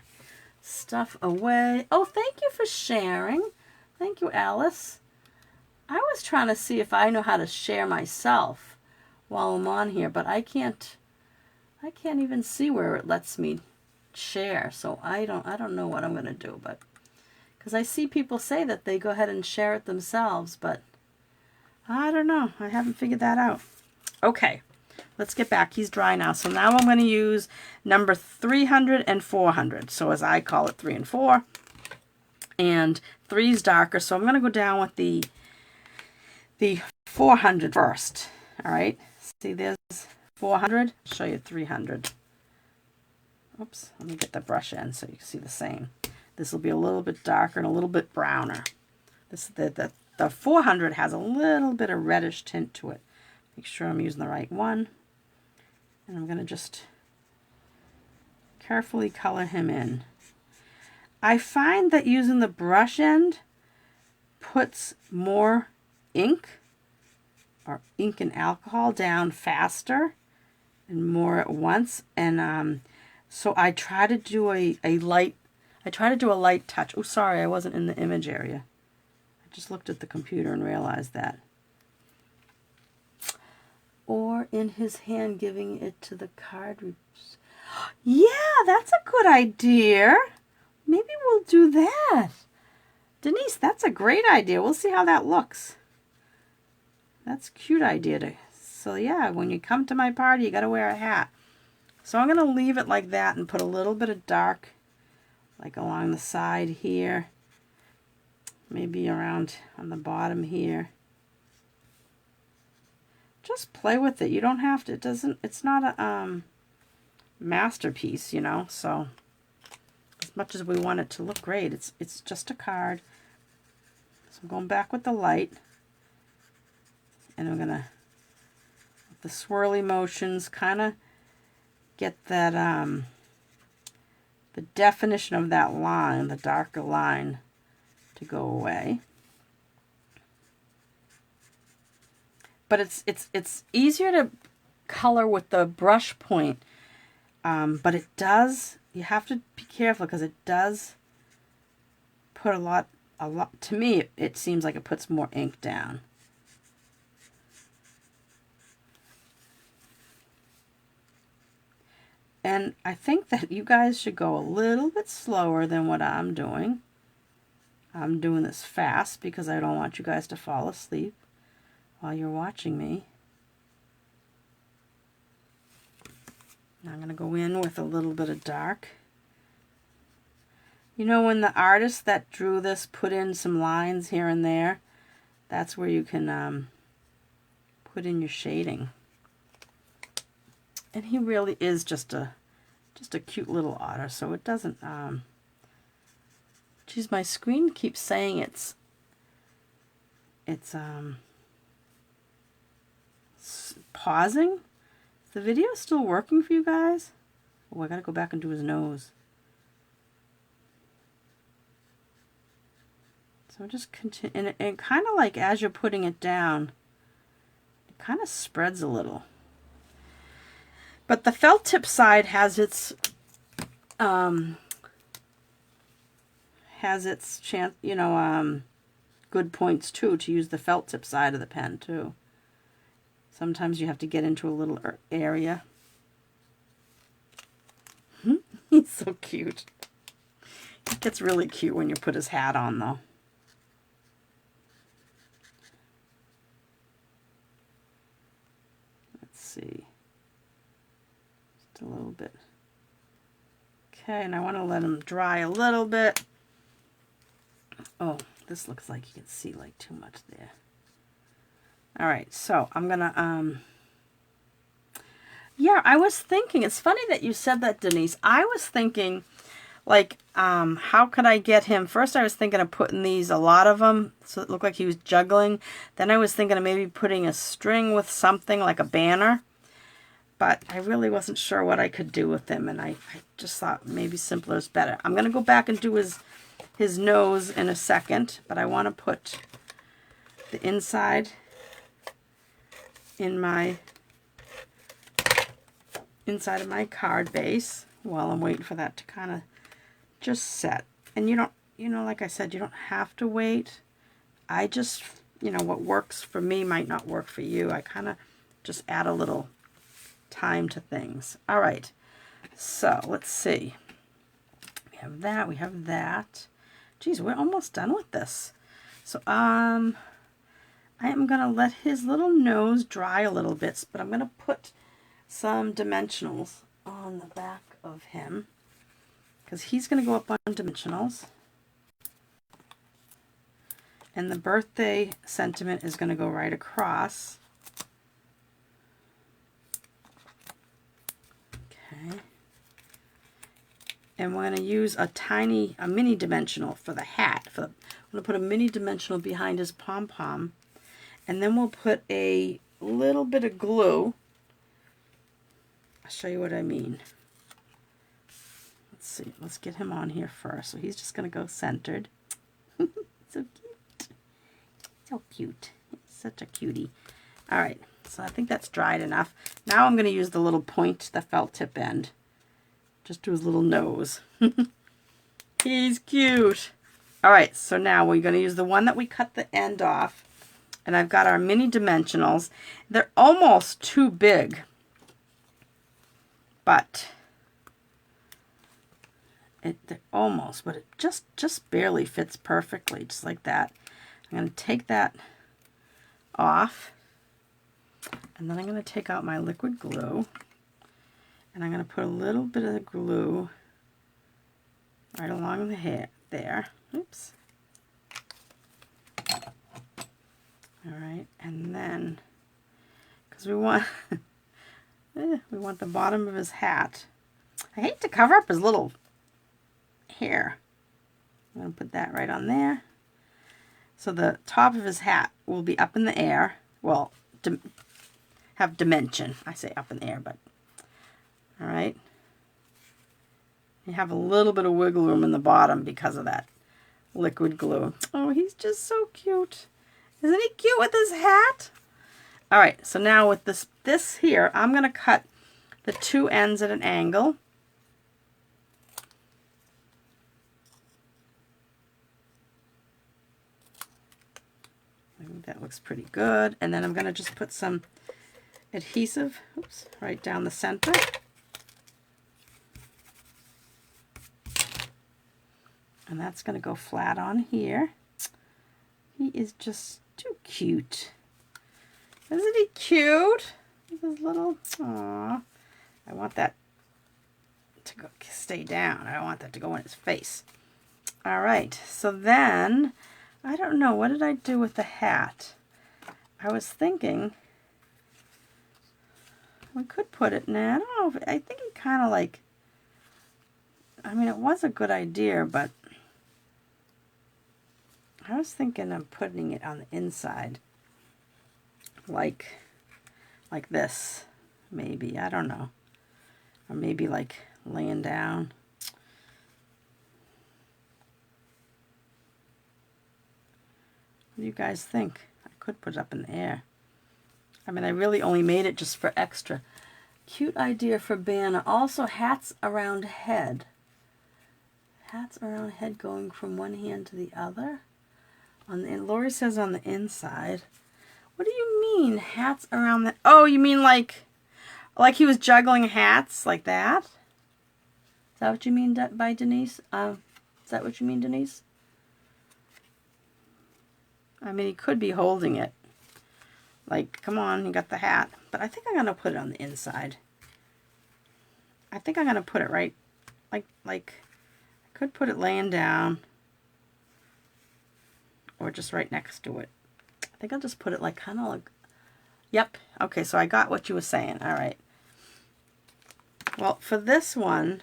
stuff away. Oh, thank you for sharing. Thank you, Alice. I was trying to see if I know how to share myself while I'm on here, but I can't even see where it lets me share. So I don't know what I'm going to do, but because I see people say that they go ahead and share it themselves, but I don't know. I haven't figured that out. Okay. Let's get back. He's dry now. So now I'm going to use number 300 and 400. So as I call it, 3 and 4. And 3 is darker. So I'm going to go down with the 400 first. All right. See, there's 400. I'll show you 300. Oops. Let me get the brush in so you can see the same. This will be a little bit darker and a little bit browner. The 400 has a little bit of reddish tint to it. Make sure I'm using the right one. And I'm going to just carefully color him in. I find that using the brush end puts more ink or ink and alcohol down faster and more at once. And so I try to do a light touch. Oh, sorry, I wasn't in the image area. I just looked at the computer and realized that. Or in his hand, giving it to the card. Yeah, that's a good idea. Maybe we'll do that. Denise, that's a great idea. We'll see how that looks. That's a cute idea. So yeah, when you come to my party, you got to wear a hat. So I'm going to leave it like that and put a little bit of dark, like along the side here. Maybe around on the bottom here. Just play with it. You don't have to. It's not a masterpiece, you know. So as much as we want it to look great, it's just a card. So I'm going back with the light, and I'm gonna with the swirly motions, kind of get that, the definition of that line, the darker line, to go away. But it's easier to color with the brush point, but it does, you have to be careful because it does put a lot, to me, it seems like it puts more ink down. And I think that you guys should go a little bit slower than what I'm doing. I'm doing this fast because I don't want you guys to fall asleep while you're watching me. Now I'm going to go in with a little bit of dark. You know, when the artist that drew this put in some lines here and there, that's where you can put in your shading. And he really is just a cute little otter, so it doesn't, geez, my screen keeps saying it's pausing. Is the video still working for you guys? Oh, I gotta go back and do his nose. So just continue, and kind of like as you're putting it down, it kind of spreads a little. But the felt tip side has its chance, you know, good points too, to use the felt tip side of the pen too. Sometimes you have to get into a little area. He's so cute. He gets really cute when you put his hat on though. Let's see. Just a little bit. Okay, and I want to let him dry a little bit. Oh, this looks like you can see like too much there. All right, so I'm gonna, yeah, I was thinking, it's funny that you said that, Denise. I was thinking, like, how could I get him? First, I was thinking of putting these, a lot of them, so it looked like he was juggling. Then I was thinking of maybe putting a string with something like a banner. But I really wasn't sure what I could do with him, and I just thought maybe simpler is better. I'm going to go back and do his nose in a second, but I want to put the inside in my inside of my card base while I'm waiting for that to kind of just set. And you don't, you know, like I said, you don't have to wait. I just, you know, what works for me might not work for you. I kind of just add a little time to things. All right, so let's see. We have that, we have that. Geez, we're almost done with this. So I am gonna let his little nose dry a little bit, but I'm gonna put some dimensionals on the back of him because he's gonna go up on dimensionals, and the birthday sentiment is gonna go right across. Okay. And we're going to use a mini dimensional for the hat. I'm going to put a mini dimensional behind his pom-pom. And then we'll put a little bit of glue. I'll show you what I mean. Let's see. Let's get him on here first. So he's just going to go centered. So cute. So cute. Such a cutie. All right. So I think that's dried enough. Now I'm going to use the little point, the felt tip end. Just do his little nose. He's cute. All right, so now we're going to use the one that we cut the end off. And I've got our mini dimensionals. They're almost too big. But they're almost, but it just barely fits perfectly, just like that. I'm going to take that off. And then I'm going to take out my liquid glue. And I'm going to put a little bit of the glue right along the hair there. Oops. All right, and then, because we want the bottom of his hat. I hate to cover up his little hair. I'm going to put that right on there. So the top of his hat will be up in the air. Well, have dimension. I say up in the air, but all right. You have a little bit of wiggle room in the bottom because of that liquid glue. Oh, he's just so cute. Isn't he cute with his hat? All right, so now with this here, I'm going to cut the two ends at an angle. I think that looks pretty good. And then I'm going to just put some adhesive, oops, right down the center. And that's going to go flat on here. He is just too cute. Isn't he cute? His little, aww. I want that to stay down. I don't want that to go in his face. All right, so then, I don't know, what did I do with the hat? I was thinking, we could put it, nah, I don't know, I think he kind of like, I mean, it was a good idea, but I was thinking of putting it on the inside, like this, maybe, I don't know, or maybe like laying down. What do you guys think? I could put it up in the air. I mean, I really only made it just for extra. Cute idea for Banner. Also, hats around head. Hats around head going from one hand to the other. And Lori says on the inside. What do you mean, hats around the... Oh, you mean like he was juggling hats like that? Is that what you mean by Denise? Is that what you mean, Denise? I mean, he could be holding it. Like, come on, you got the hat. But I think I'm going to put it on the inside. I think I'm going to put it right, like, I could put it laying down. Or just right next to it. I think I'll just put it like, kind of like, yep. Okay, so I got what you were saying. All right. Well, for this one,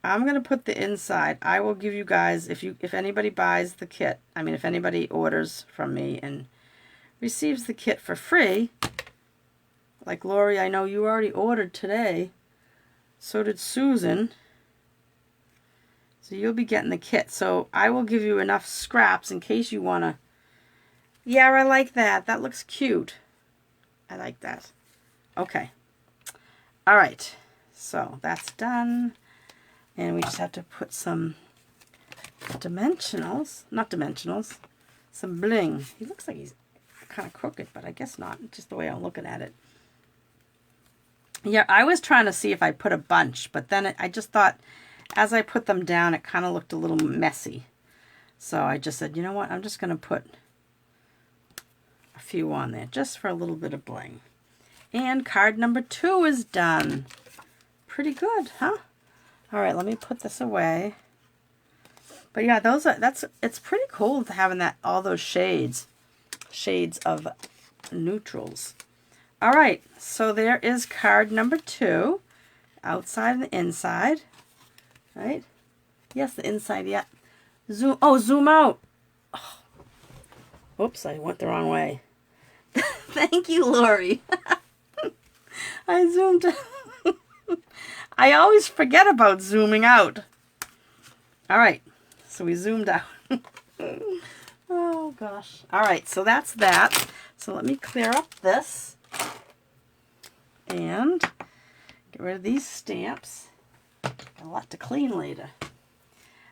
I'm going to put the inside. I will give you guys, if anybody buys the kit, I mean, if anybody orders from me and receives the kit for free, like Lori, I know you already ordered today. So did Susan. So you'll be getting the kit. So I will give you enough scraps in case you want to. Yeah, I like that. That looks cute. I like that. Okay. All right. So that's done. And we just have to put some dimensionals. Not dimensionals. Some bling. He looks like he's kind of crooked, but I guess not. Just the way I'm looking at it. Yeah, I was trying to see if I put a bunch, but then I just thought, as I put them down, it kind of looked a little messy. So I just said, you know what, I'm just going to put a few on there, just for a little bit of bling. And card number 2 is done. Pretty good, huh? All right, let me put this away. But yeah, it's pretty cool having all those shades of neutrals. All right, so there is card number 2, outside and the inside. Right? Yes, the inside, yeah. Zoom out. Oh. Oops, I went the wrong way. Thank you, Lori. I zoomed out. I always forget about zooming out. All right, so we zoomed out. Oh, gosh. All right, so that's that. So let me clear up this and get rid of these stamps. Got a lot to clean later.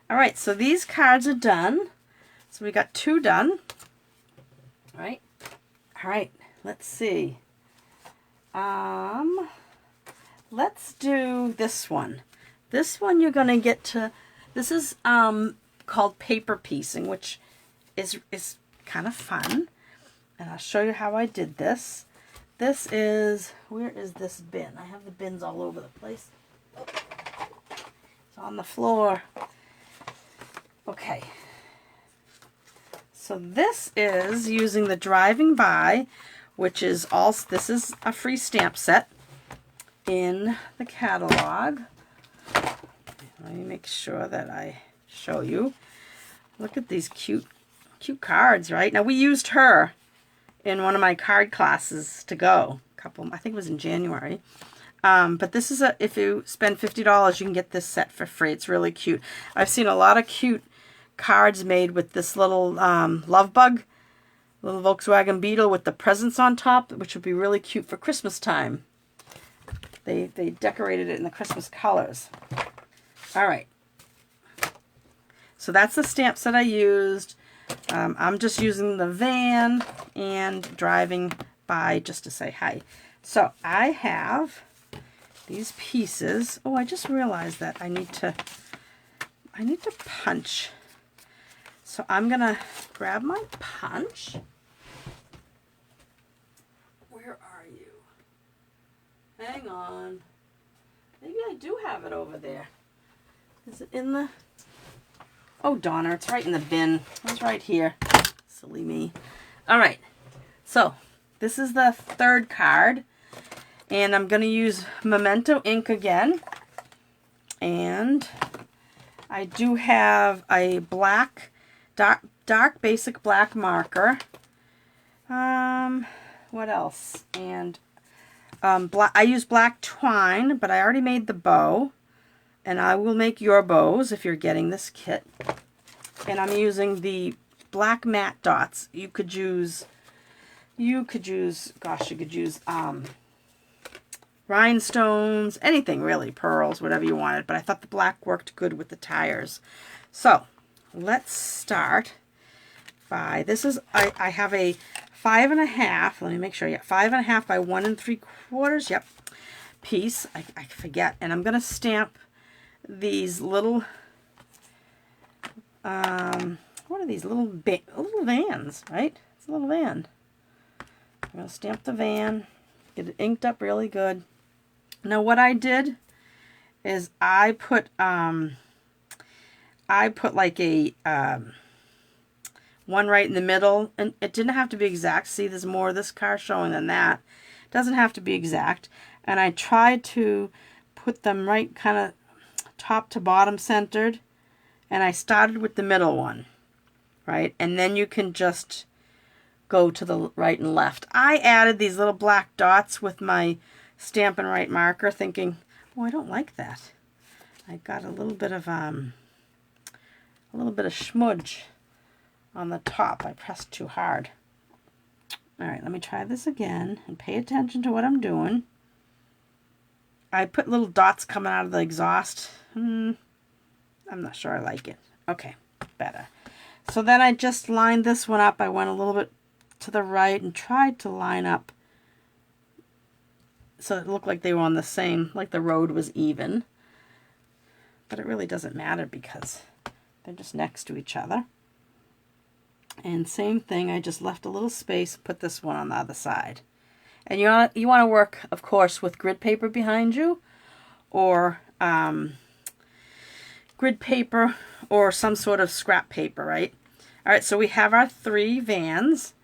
All right, so these cards are done. So we got 2 done. All right, let's see. Let's do this one. This one you're going to get to, this is called paper piecing, which is kind of fun. And I'll show you how I did this. This is, where is this bin? I have the bins all over the place. It's on the floor. Okay. So this is using the driving by, which is also, this is a free stamp set in the catalog. Let me make sure that I show you. Look at these cute cards, right? Now we used her in one of my card classes to go. I think it was in January. But this is if you spend $50, you can get this set for free. It's really cute. I've seen a lot of cute cards made with this little love bug, little Volkswagen Beetle with the presents on top, which would be really cute for Christmas time. They decorated it in the Christmas colors. All right. So that's the stamp set I used. I'm just using the van and driving by just to say hi. So I have these pieces. Oh, I just realized that I need to punch. So I'm gonna grab my punch. Where are you? Hang on. Maybe I do have it over there. Is it in the... Oh, Donna, it's right in the bin. It's right here. Silly me. All right. So this is the third card. And I'm going to use Memento ink again. And I do have a black, dark basic black marker. What else? And I use black twine, but I already made the bow. And I will make your bows if you're getting this kit. And I'm using the black matte dots. You could use rhinestones, anything really, pearls, whatever you wanted. But I thought the black worked good with the tires. So let's start by, I have a 5.5, let me make sure, yeah, 5.5 by 1 3/4, yep, piece, I forget. And I'm going to stamp these little, what are these, little vans, right? It's a little van. I'm going to stamp the van, get it inked up really good. Now what I did is I put like a one right in the middle, and it didn't have to be exact. See, there's more of this card showing than that. It doesn't have to be exact. And I tried to put them right kind of top to bottom centered, and I started with the middle one, right? And then you can just go to the right and left. I added these little black dots with my Stampin' Right marker, thinking, oh, I don't like that. I got a little bit of smudge on the top. I pressed too hard. All right, let me try this again and pay attention to what I'm doing. I put little dots coming out of the exhaust. I'm not sure I like it. Okay, better. So then I just lined this one up. I went a little bit to the right and tried to line up so it looked like they were on the same, like the road was even. But it really doesn't matter because they're just next to each other. And same thing, I just left a little space, put this one on the other side. And you want to work, of course, with grid paper behind you, or grid paper, or some sort of scrap paper, right? All right, so we have our 3 vans.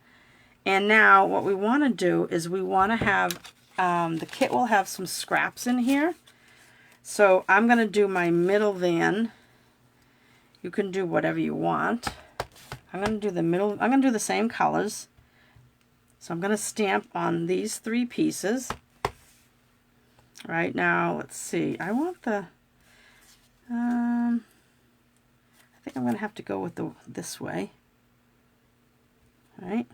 And now what we want to do is we want to have, the kit will have some scraps in here. So I'm going to do my middle van. You can do whatever you want. I'm going to do the middle, I'm going to do the same colors. So I'm going to stamp on these 3 pieces. Right now, let's see. I want the, I think I'm going to have to go with this way. All right.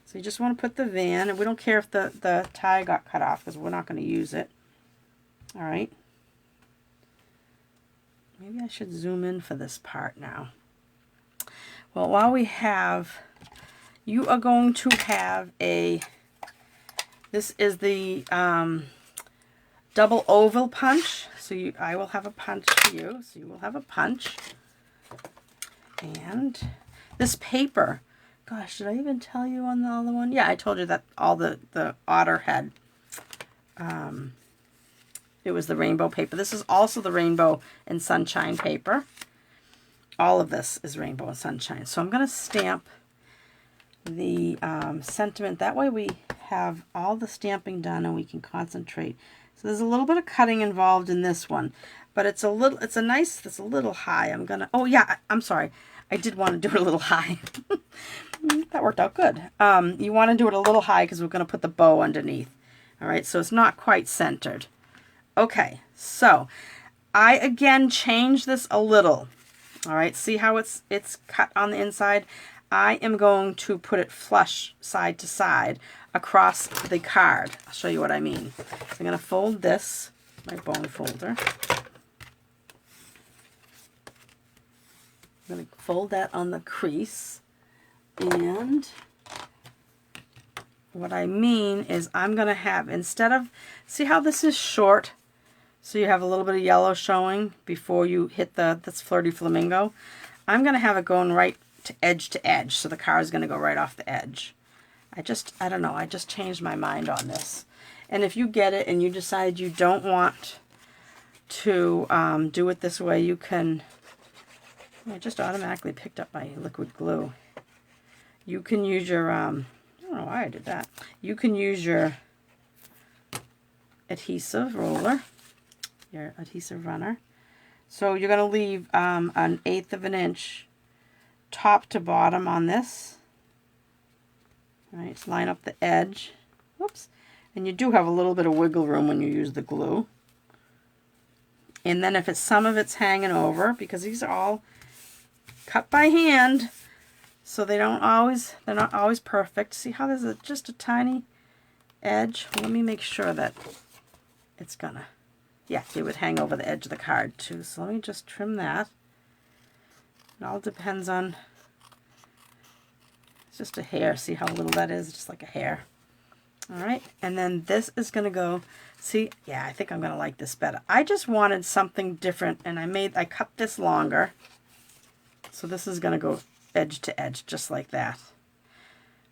So you just want to put the van, and we don't care if the tie got cut off because we're not going to use it. All right. Maybe I should zoom in for this part now. Well, while we have, you are going to have a, this is the double oval punch. So I will have a punch for you. So you will have a punch. And this paper, gosh, did I even tell you on the other one? Yeah, I told you that all the otter had, it was the rainbow paper. This is also the rainbow and sunshine paper. All of this is rainbow and sunshine. So I'm going to stamp the sentiment. That way we have all the stamping done and we can concentrate. So there's a little bit of cutting involved in this one, but it's a little high. I'm going to, oh yeah, I'm sorry. I did want to do it a little high. That worked out good. You want to do it a little high because we're going to put the bow underneath. All right, so it's not quite centered. Okay, so I again changed this a little. All right, see how it's cut on the inside? I am going to put it flush side to side across the card. I'll show you what I mean. So I'm going to fold this, my bone folder. I'm going to fold that on the crease. And what I mean is I'm going to have, instead of, see how this is short? So you have a little bit of yellow showing before you hit this Flirty Flamingo. I'm going to have it going right to edge. So the card is going to go right off the edge. I don't know, I just changed my mind on this. And if you get it and you decide you don't want to do it this way, you can, I just automatically picked up my liquid glue. You can use your, I don't know why I did that. You can use your adhesive roller, your adhesive runner. So you're going to leave an 1/8 of an inch top to bottom on this. All right, so line up the edge. Whoops. And you do have a little bit of wiggle room when you use the glue. And then if some of it's hanging over, because these are all cut by hand, so they're not always perfect. See how there's just a tiny edge? Let me make sure that it's gonna, yeah, it would hang over the edge of the card too. So let me just trim that. It all depends on, it's just a hair. See how little that is? Just like a hair. All right, and then this is gonna go, see, yeah, I think I'm gonna like this better. I just wanted something different, and I cut this longer. So this is gonna go edge to edge, just like that.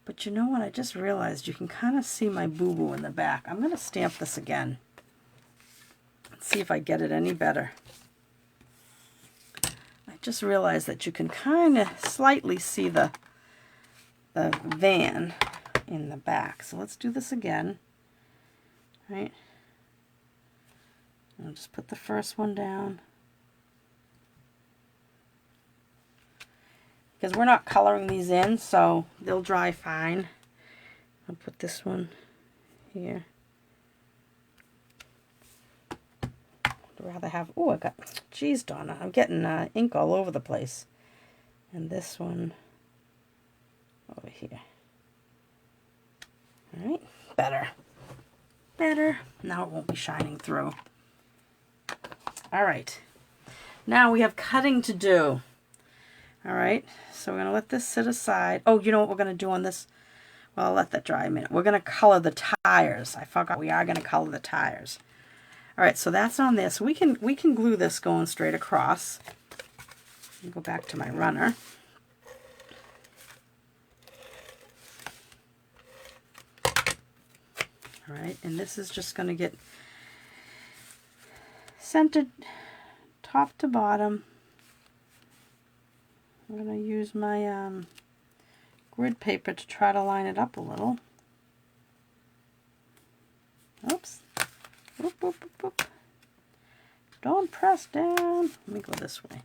But you know what? I just realized you can kind of see my boo-boo in the back. I'm going to stamp this again. Let's see if I get it any better. I just realized that you can kind of slightly see the van in the back. So let's do this again. All right. I'll just put the first one down. Because we're not coloring these in, so they'll dry fine. I'll put this one here. I'd rather have, oh, I got, geez, Donna, I'm getting ink all over the place. And this one over here. All right, better. Better. Now it won't be shining through. All right. Now we have cutting to do. All right, so we're going to let this sit aside. Oh, you know what we're going to do on this? Well, I'll let that dry a minute. We're going to color the tires. I forgot we are going to color the tires. All right, so that's on this. We can glue this going straight across. I'll go back to my runner. All right, and this is just going to get centered top to bottom. I'm going to use my grid paper to try to line it up a little. Oops. Whoop, whoop, whoop, whoop. Don't press down. Let me go this way.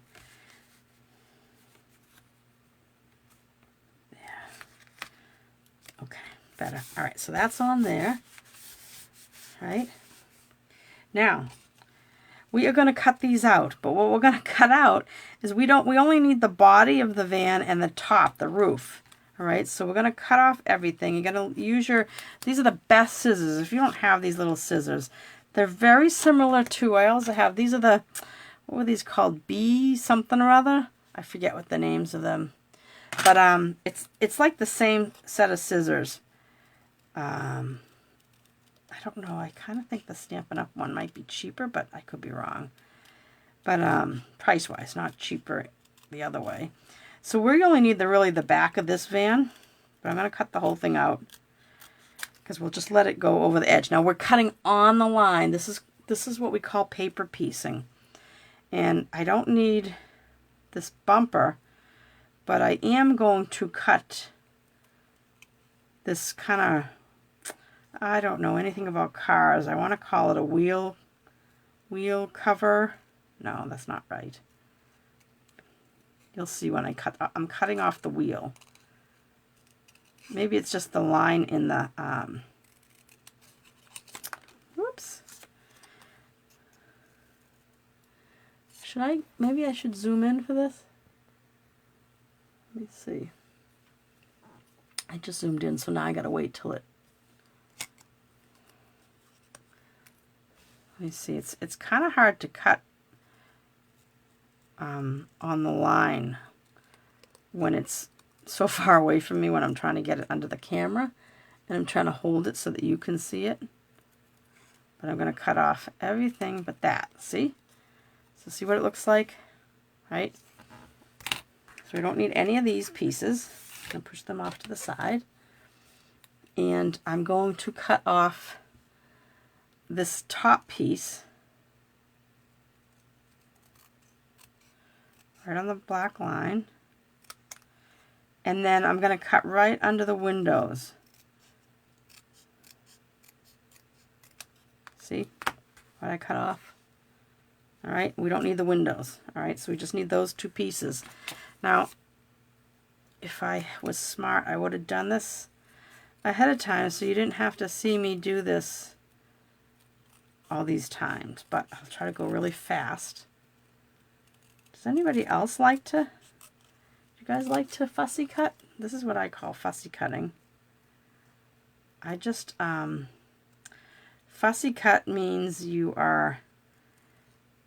There. Okay, better. All right, so that's on there. All right. Now, we are going to cut these out, but what we're going to cut out is we only need the body of the van and the top, the roof. All right, so we're going to cut off everything. You're going to use these are the best scissors. If you don't have these little scissors, they're very similar to, I also have, these are the, what were these called? B something or other? I forget what the names of them. But it's like the same set of scissors. I don't know. I kind of think the Stampin' Up! One might be cheaper, but I could be wrong. But price-wise, not cheaper the other way. So we only need really the back of this van. But I'm going to cut the whole thing out because we'll just let it go over the edge. Now we're cutting on the line. This is what we call paper piecing. And I don't need this bumper, but I am going to cut this kind of, I don't know anything about cars. I want to call it a wheel cover. No, that's not right. You'll see when I cut. I'm cutting off the wheel. Maybe it's just the line in the, whoops. Maybe I should zoom in for this? Let me see. I just zoomed in, so now I gotta wait till it. Let me see, it's kind of hard to cut on the line when it's so far away from me when I'm trying to get it under the camera, and I'm trying to hold it so that you can see it. But I'm going to cut off everything but that, see? So see what it looks like, right? So we don't need any of these pieces. I'm going to push them off to the side. And I'm going to cut off this top piece right on the black line. And then I'm going to cut right under the windows. See what I cut off? All right, we don't need the windows. All right, so we just need those two pieces. Now, if I was smart, I would have done this ahead of time so you didn't have to see me do this all these times, but I'll try to go really fast. Does anybody else like to, do you guys like to fussy cut? This is what I call fussy cutting. I just, fussy cut means you are,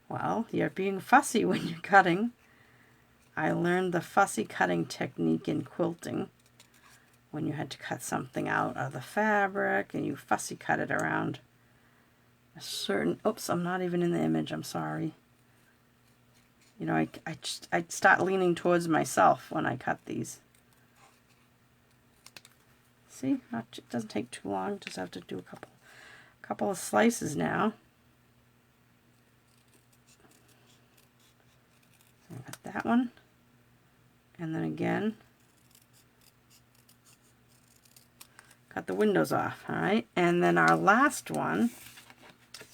well, you're being fussy when you're cutting. I learned the fussy cutting technique in quilting when you had to cut something out of the fabric and you fussy cut it around a certain, oops, I'm not even in the image, I'm sorry. You know, I start leaning towards myself when I cut these. See, it doesn't take too long, just have to do a couple of slices now. So I got that one, and then again, cut the windows off, all right? And then our last one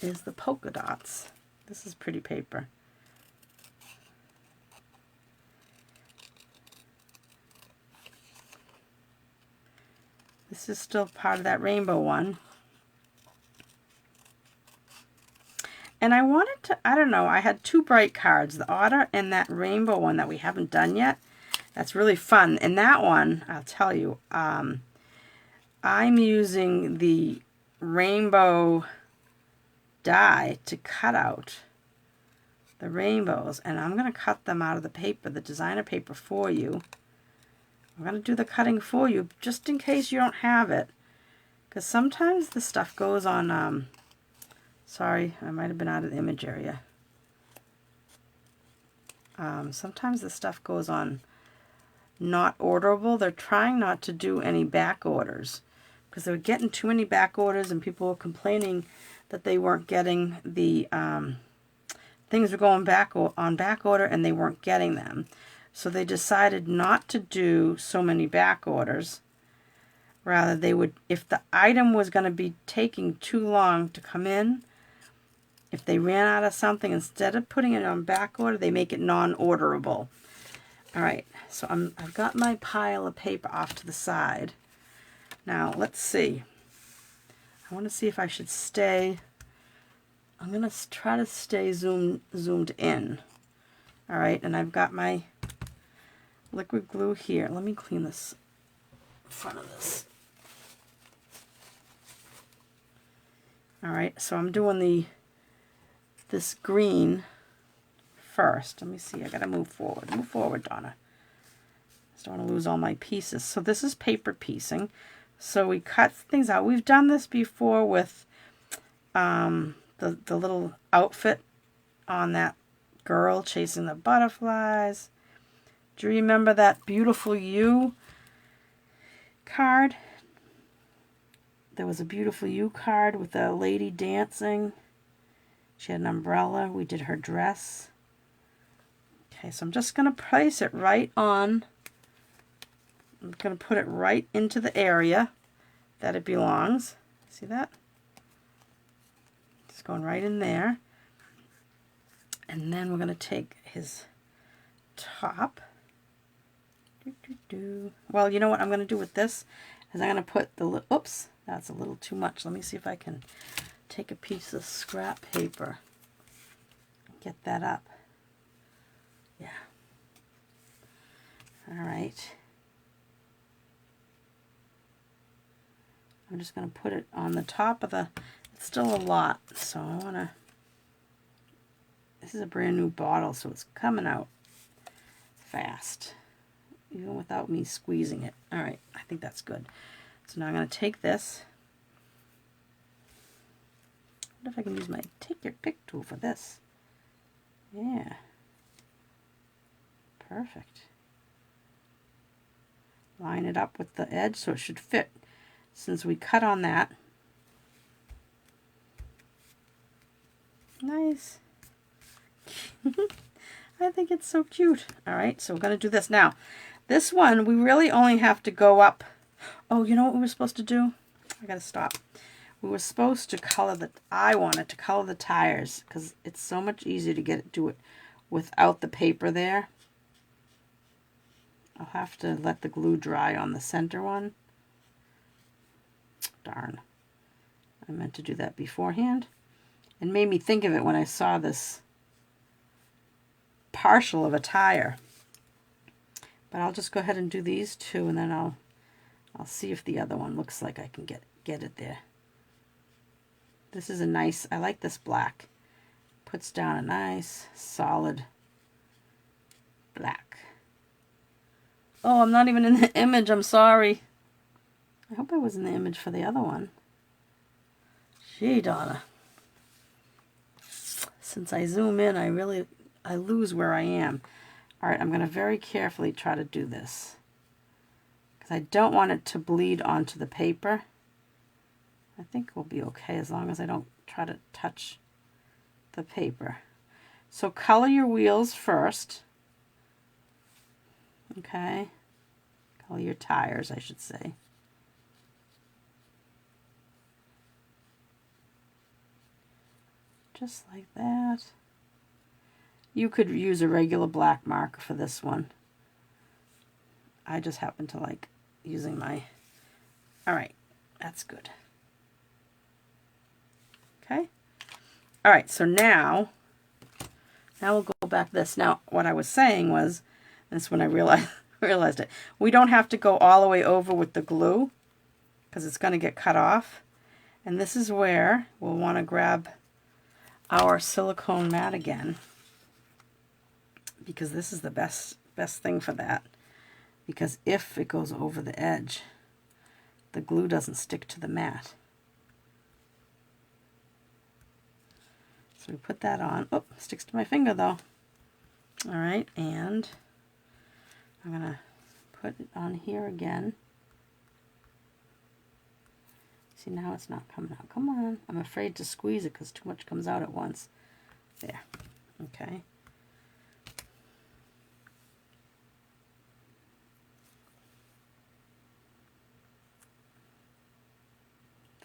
is the polka dots. This is pretty paper. This is still part of that rainbow one. And I wanted to, I don't know, I had two bright cards, the otter and that rainbow one that we haven't done yet. That's really fun. And that one, I'll tell you, I'm using the rainbow die to cut out the rainbows, and I'm going to cut them out of the paper, the designer paper, for you. I'm going to do the cutting for you just in case you don't have it, because sometimes the stuff goes on, sorry, I might have been out of the image area. Sometimes the stuff goes on not orderable. They're trying not to do any back orders because they were getting too many back orders and people were complaining that they weren't getting the things were going back on back order and they weren't getting them. So they decided not to do so many back orders. Rather, they would, if the item was going to be taking too long to come in, if they ran out of something, instead of putting it on back order, they make it non-orderable. All right, so I've got my pile of paper off to the side. Now, let's see. I want to see if I should stay. I'm going to try to stay zoomed in. All right, and I've got my liquid glue here. Let me clean this front of this. All right, so I'm doing this green first. Let me see. I got to move forward. Move forward, Donna. I just don't want to lose all my pieces. So this is paper piecing. So we cut things out. We've done this before with the little outfit on that girl chasing the butterflies. Do you remember that Beautiful You card? There was a Beautiful You card with a lady dancing. She had an umbrella. We did her dress. Okay, so I'm just going to place it right on. I'm going to put it right into the area that it belongs. See that? It's going right in there. And then we're going to take his top. Well, you know what I'm going to do with this is I'm going to put the, oops, that's a little too much. Let me see if I can take a piece of scrap paper and get that up. Yeah. All right. I'm just going to put it on the top of the, it's still a lot, so I want to, this is a brand new bottle, so it's coming out fast, even without me squeezing it. All right, I think that's good. So now I'm going to take this. I wonder if I can use my take your pick tool for this. Yeah. Perfect. Line it up with the edge so it should fit. Since we cut on that. Nice. I think it's so cute. All right, so we're going to do this. Now, this one, we really only have to go up. Oh, you know what we were supposed to do? I got to stop. We were supposed to color the, I wanted to color the tires because it's so much easier to do it without the paper there. I'll have to let the glue dry on the center one. Darn. I meant to do that beforehand. It made me think of it when I saw this partial of a tire. But I'll just go ahead and do these two, and then I'll see if the other one looks like I can get it there. This is a nice, I like this black. Puts down a nice solid black. Oh, I'm not even in the image, I'm sorry. I hope I was in the image for the other one. Gee, Donna. Since I zoom in, I lose where I am. All right, I'm going to very carefully try to do this, because I don't want it to bleed onto the paper. I think we'll be okay as long as I don't try to touch the paper. So color your wheels first. Okay. Color your tires, I should say. Just like that. You could use a regular black marker for this one. I just happen to like using my, all right, that's good. Okay. All right, so now we'll go back this. Now, what I was saying was, that's when I realized it. We don't have to go all the way over with the glue because it's going to get cut off. And this is where we'll want to grab our silicone mat again, because this is the best thing for that, because if it goes over the edge, the glue doesn't stick to the mat. So we put that on. Oh, sticks to my finger though. All right, and I'm gonna put it on here again. See, now it's not coming out. Come on. I'm afraid to squeeze it because too much comes out at once. There. Okay.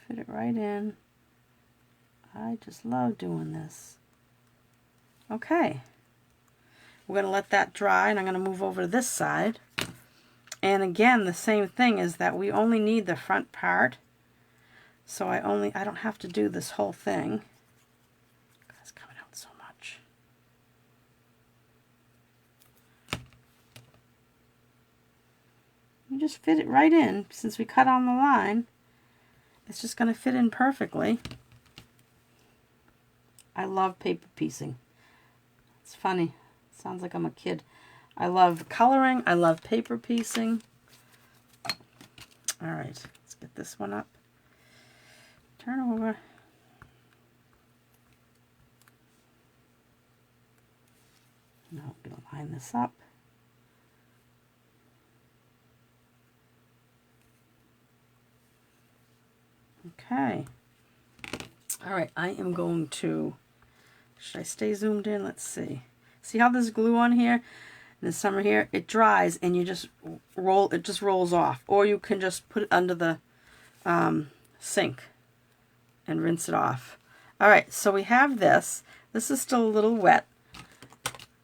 Fit it right in. I just love doing this. Okay. We're going to let that dry, and I'm going to move over to this side. And again, the same thing is that we only need the front part. So I don't have to do this whole thing. It's coming out so much. You just fit it right in. Since we cut on the line, it's just going to fit in perfectly. I love paper piecing. It's funny. It sounds like I'm a kid. I love coloring. I love paper piecing. All right, let's get this one up. Turn over. Now we're going to line this up. Okay. All right, I am going to, should I stay zoomed in? Let's see. See how there's glue on here? And there's some here. It dries and you just roll, it just rolls off. Or you can just put it under the sink and rinse it off. All right, so we have this. This is still a little wet.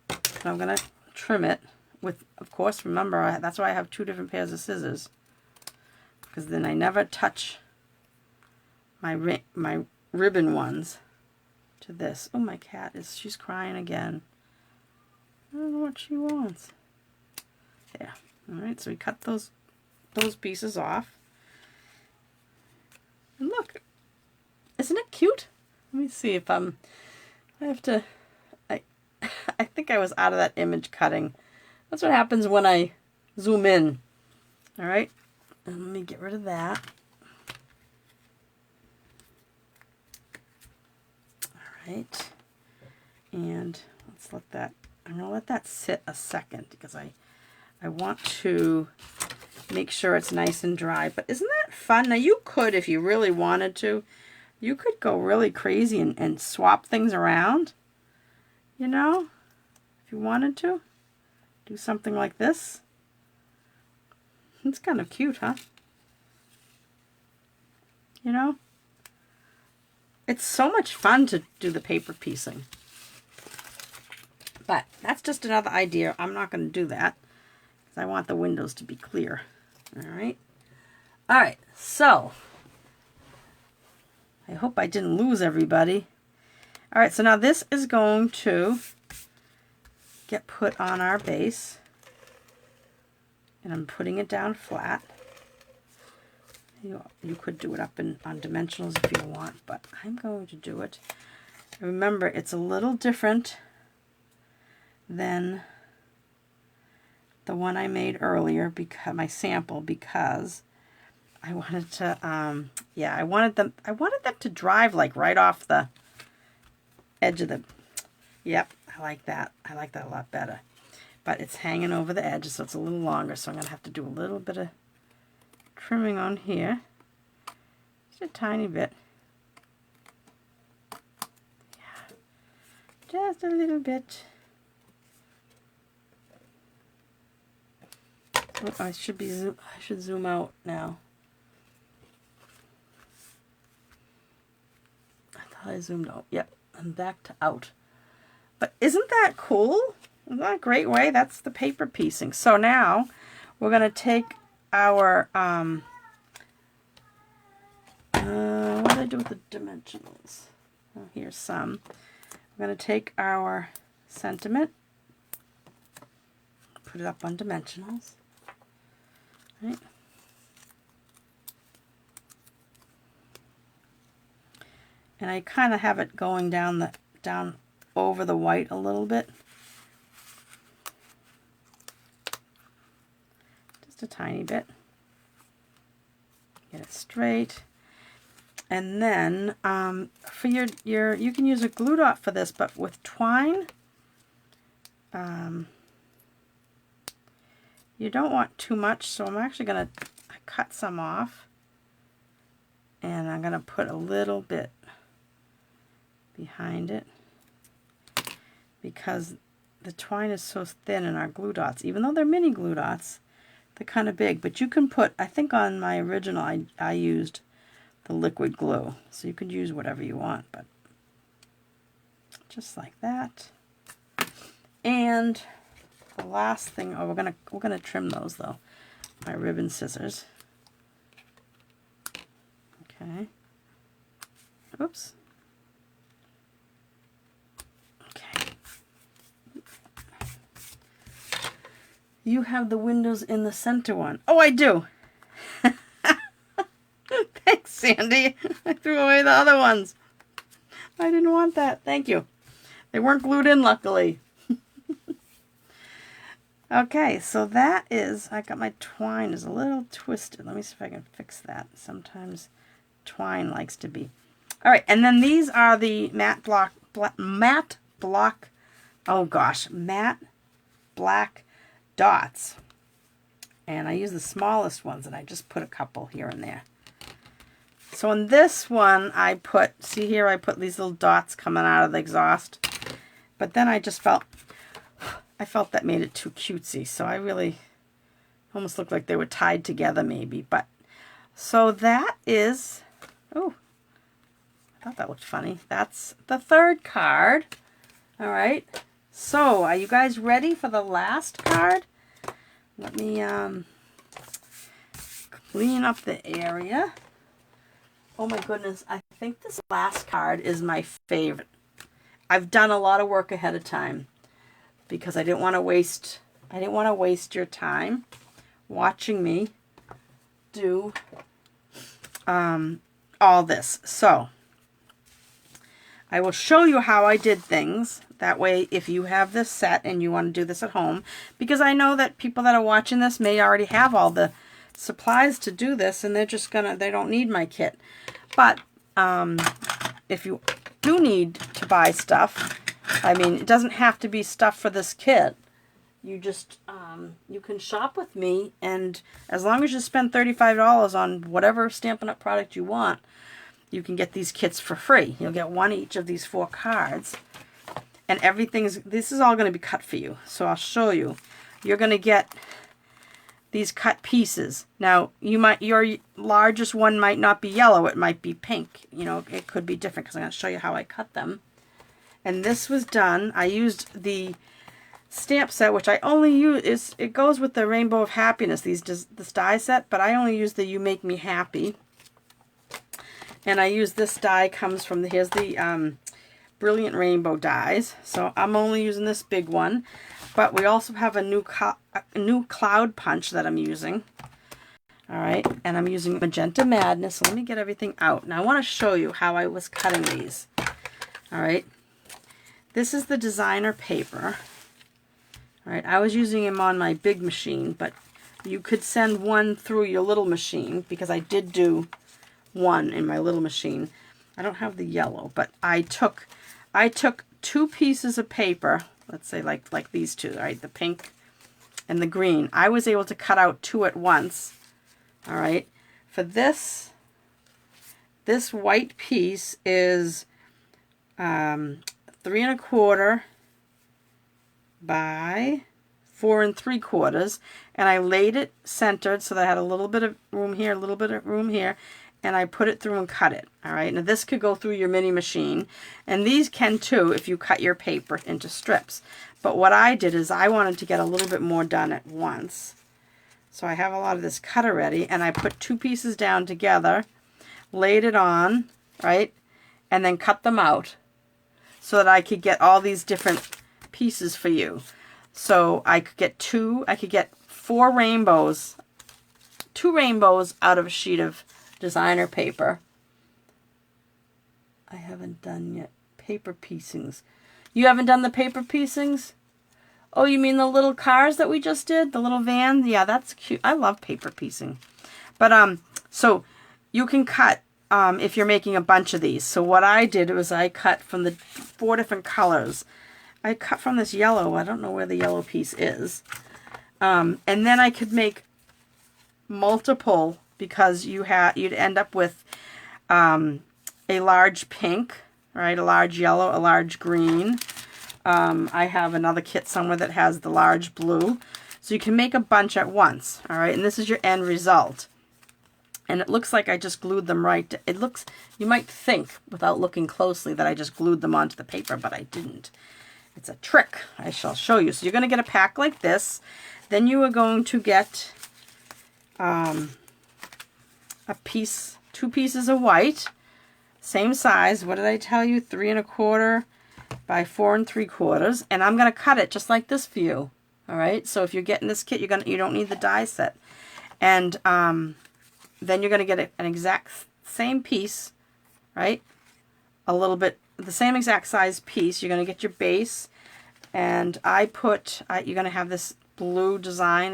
So I'm going to trim it. with, of course, remember, that's why I have 2 different pairs of scissors, because then I never touch my ribbon ones to this. Oh, my cat she's crying again. I don't know what she wants. There. All right, so we cut those pieces off. And look, isn't it cute? Let me see if I have to, I think I was out of that image cutting. That's what happens when I zoom in. All right, and let me get rid of that. All right, and let's let that, I'm gonna let that sit a second because I want to make sure it's nice and dry. But isn't that fun? Now you could, if you really wanted to, you could go really crazy and swap things around, you know, if you wanted to. Do something like this. It's kind of cute, huh? You know? It's so much fun to do the paper piecing. But that's just another idea. I'm not going to do that because I want the windows to be clear. All right. All right. So I hope I didn't lose everybody. All right. So now this is going to get put on our base. And I'm putting it down flat. You could do it up on dimensionals if you want, but I'm going to do it. Remember, it's a little different than the one I made earlier, because my sample, because I wanted to I wanted them to drive like right off the edge of the, yep, I like that a lot better. But it's hanging over the edge, so it's a little longer, so I'm going to have to do a little bit of trimming on here. Just a tiny bit. Yeah. Just a little bit. Oh, I should zoom out now. I thought I zoomed out. Yep, I'm back to out. But isn't that cool? Isn't that a great way? That's the paper piecing. So now we're going to take our, what did I do with the dimensionals? Oh, here's some. We're going to take our sentiment, put it up on dimensionals. Right. And I kind of have it going down over the white a little bit. Just a tiny bit. Get it straight. And then for your you can use a glue dot for this, but with twine, you don't want too much, so I'm actually going to cut some off, and I'm going to put a little bit behind it, because the twine is so thin in our glue dots. Even though they're mini glue dots, they're kind of big, but you can put, I think on my original I used the liquid glue, so you could use whatever you want, but just like that. And the last thing, oh, we're gonna trim those though, my ribbon scissors. Okay. Oops. Okay. You have the windows in the center one. Oh, I do. Thanks, Sandy. I threw away the other ones. I didn't want that. Thank you. They weren't glued in, luckily. Okay, so that is, I got my twine is a little twisted. Let me see if I can fix that. Sometimes twine likes to be. All right, and then these are the matte black dots. And I use the smallest ones, and I just put a couple here and there. So in this one, I put, see here, I put these little dots coming out of the exhaust. But then I just felt that made it too cutesy. So I really almost looked like they were tied together maybe. But so that is, oh, I thought that looked funny. That's the third card. All right. So, are you guys ready for the last card? Let me clean up the area. Oh my goodness, I think this last card is my favorite. I've done a lot of work ahead of time because I didn't want to waste your time watching me do all this. So, I will show you how I did things. That way, if you have this set and you want to do this at home, because I know that people that are watching this may already have all the supplies to do this, and they're just they don't need my kit. But if you do need to buy stuff, I mean, it doesn't have to be stuff for this kit. You just, you can shop with me, and as long as you spend $35 on whatever Stampin' Up! Product you want, you can get these kits for free. You'll get one each of these 4 cards. And this is all going to be cut for you. So I'll show you. You're going to get these cut pieces. Now, your largest one might not be yellow. It might be pink. You know, it could be different because I'm going to show you how I cut them. And this was done. I used the stamp set, which I only use, it goes with the Rainbow of Happiness, this die set, but I only use the You Make Me Happy. And I use this die, comes from here's the Brilliant Rainbow dies. So I'm only using this big one. But we also have a new cloud punch that I'm using. Alright, and I'm using Magenta Madness. So let me get everything out. Now I want to show you how I was cutting these. Alright, this is the designer paper. Alright, I was using them on my big machine, but you could send one through your little machine, because I did do one in my little machine. I don't have the yellow, but I took 2 pieces of paper, let's say like these two, right? The pink and the green. I was able to cut out 2 at once. All right. For this white piece is 3 1/4 by 4 3/4, and I laid it centered so that I had a little bit of room here, a little bit of room here, and I put it through and cut it. All right, now this could go through your mini machine, and these can too if you cut your paper into strips. But what I did is I wanted to get a little bit more done at once. So I have a lot of this cut already, and I put 2 pieces down together, laid it on, right, and then cut them out so that I could get all these different pieces for you. So I could get 4 rainbows, 2 rainbows out of a sheet of designer paper. I haven't done yet paper piecings. You haven't done the paper piecings? Oh, you mean the little cars that we just did? The little van? Yeah, that's cute. I love paper piecing. But, so you can cut if you're making a bunch of these. So what I did was I cut from the 4 different colors. I cut from this yellow. I don't know where the yellow piece is. And then I could make multiple, because you'd end up with a large pink, right? A large yellow, a large green. I have another kit somewhere that has the large blue. So you can make a bunch at once, all right? And this is your end result. And it looks like I just glued them right. It looks, you might think, without looking closely, that I just glued them onto the paper, but I didn't. It's a trick. I shall show you. So you're going to get a pack like this. Then you are going to get a piece, 2 pieces of white, same size. What did I tell you? 3 1/4 by 4 3/4, and I'm going to cut it just like this for you. All right. So if you're getting this kit, you don't need the die set, and then you're going to get an exact same piece, right? A little bit the same exact size piece. You're going to get your base, and you're going to have this blue design.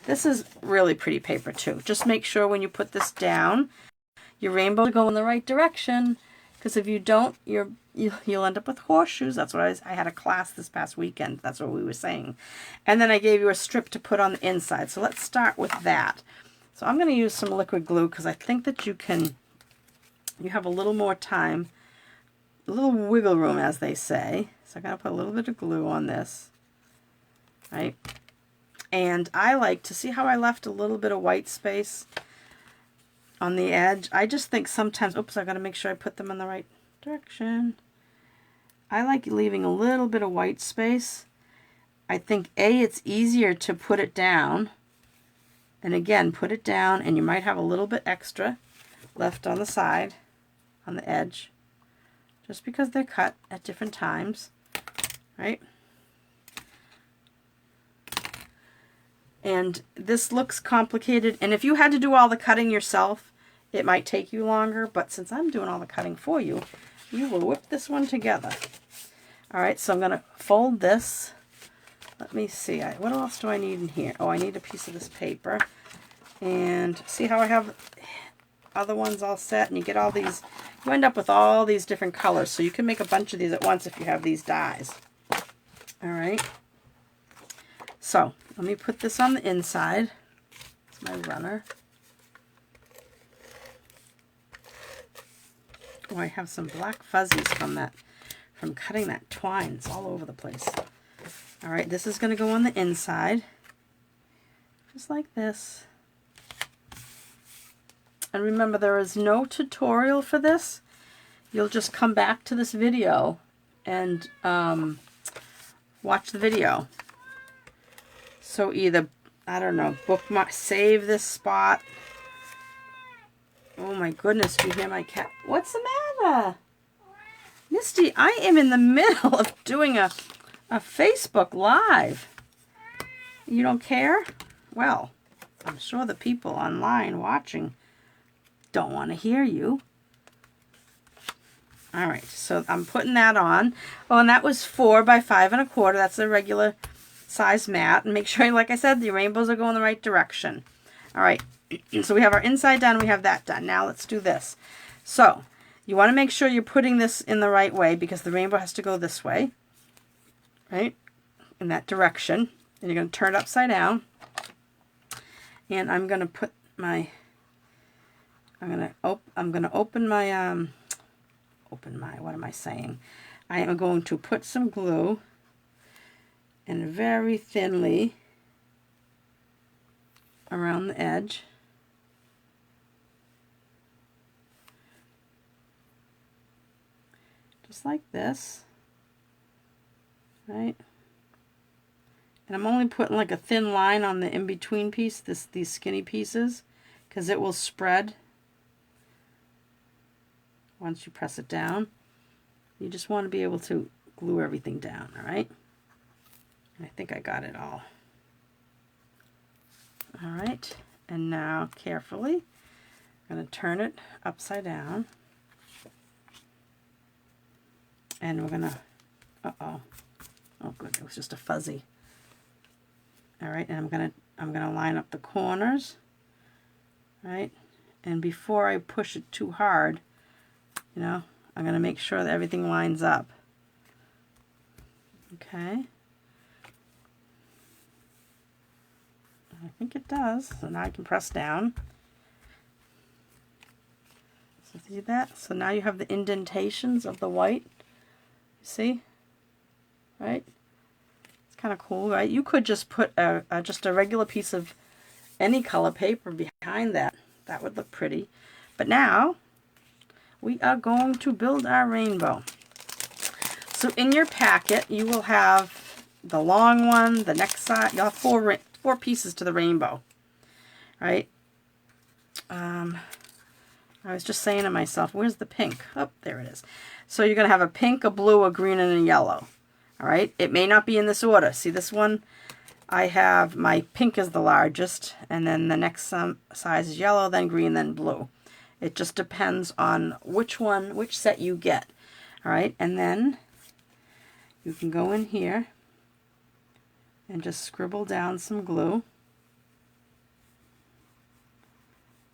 This is really pretty paper too. Just make sure when you put this down, your rainbow go in the right direction, because if you don't, you'll end up with horseshoes. That's what I had a class this past weekend. That's what we were saying. And then I gave you a strip to put on the inside. So let's start with that. So I'm going to use some liquid glue because I think that you have a little more time, a little wiggle room, as they say. So I'm going to put a little bit of glue on this, right? And I like to see how I left a little bit of white space on the edge. I just think sometimes, oops, I got to make sure I put them in the right direction. I like leaving a little bit of white space. I think it's easier to put it down. And again, put it down, and you might have a little bit extra left on the side, on the edge, just because they're cut at different times, right? And this looks complicated, and if you had to do all the cutting yourself, it might take you longer, but since I'm doing all the cutting for you, we will whip this one together. All right, so I'm going to fold this. Let me see, what else do I need in here? Oh, I need a piece of this paper. And see how I have other ones all set, and you get all these, you end up with all these different colors, so you can make a bunch of these at once if you have these dies. All right, so let me put this on the inside. It's my runner. Oh, I have some black fuzzies from cutting that twine. It's all over the place. All right, this is going to go on the inside, just like this. And remember, there is no tutorial for this. You'll just come back to this video and watch the video. So either, I don't know, bookmark, save this spot. Oh my goodness, do you hear my cat? What's the matter? Misty, I am in the middle of doing a Facebook Live. You don't care? Well, I'm sure the people online watching don't want to hear you. All right, so I'm putting that on. Oh, and that was 4 by 5 1/4. That's a regular size mat. And make sure, like I said, the rainbows are going the right direction. All right, so we have our inside done. We have that done. Now let's do this. So you want to make sure you're putting this in the right way, because the rainbow has to go this way, right, in that direction. And you're going to turn it upside down. And I'm going to put my, I'm going to open my, what am I saying? I am going to put some glue, and very thinly around the edge. Just like this, right? And I'm only putting like a thin line on the in-between piece, these skinny pieces, because it will spread once you press it down. You just want to be able to glue everything down, all right? I think I got it all. All right, and now carefully, I'm going to turn it upside down. And we're going to, oh good, it was just a fuzzy. All right, and I'm gonna line up the corners, right? And before I push it too hard, you know, I'm gonna make sure that everything lines up. Okay. I think it does. So now I can press down. So see that? So now you have the indentations of the white. See? Right? Kind of cool, right? You could just put just a regular piece of any color paper behind that. That would look pretty. But now we are going to build our rainbow. So in your packet you will have the long one, the next side. You'll have four pieces to the rainbow, right? I was just saying to myself, where's the pink? Oh, there it is. So you're going to have a pink, a blue, a green, and a yellow. All right, it may not be in this order. See this one? I have my pink is the largest, and then the next size is yellow, then green, then blue. It just depends on which set you get. All right, and then you can go in here and just scribble down some glue.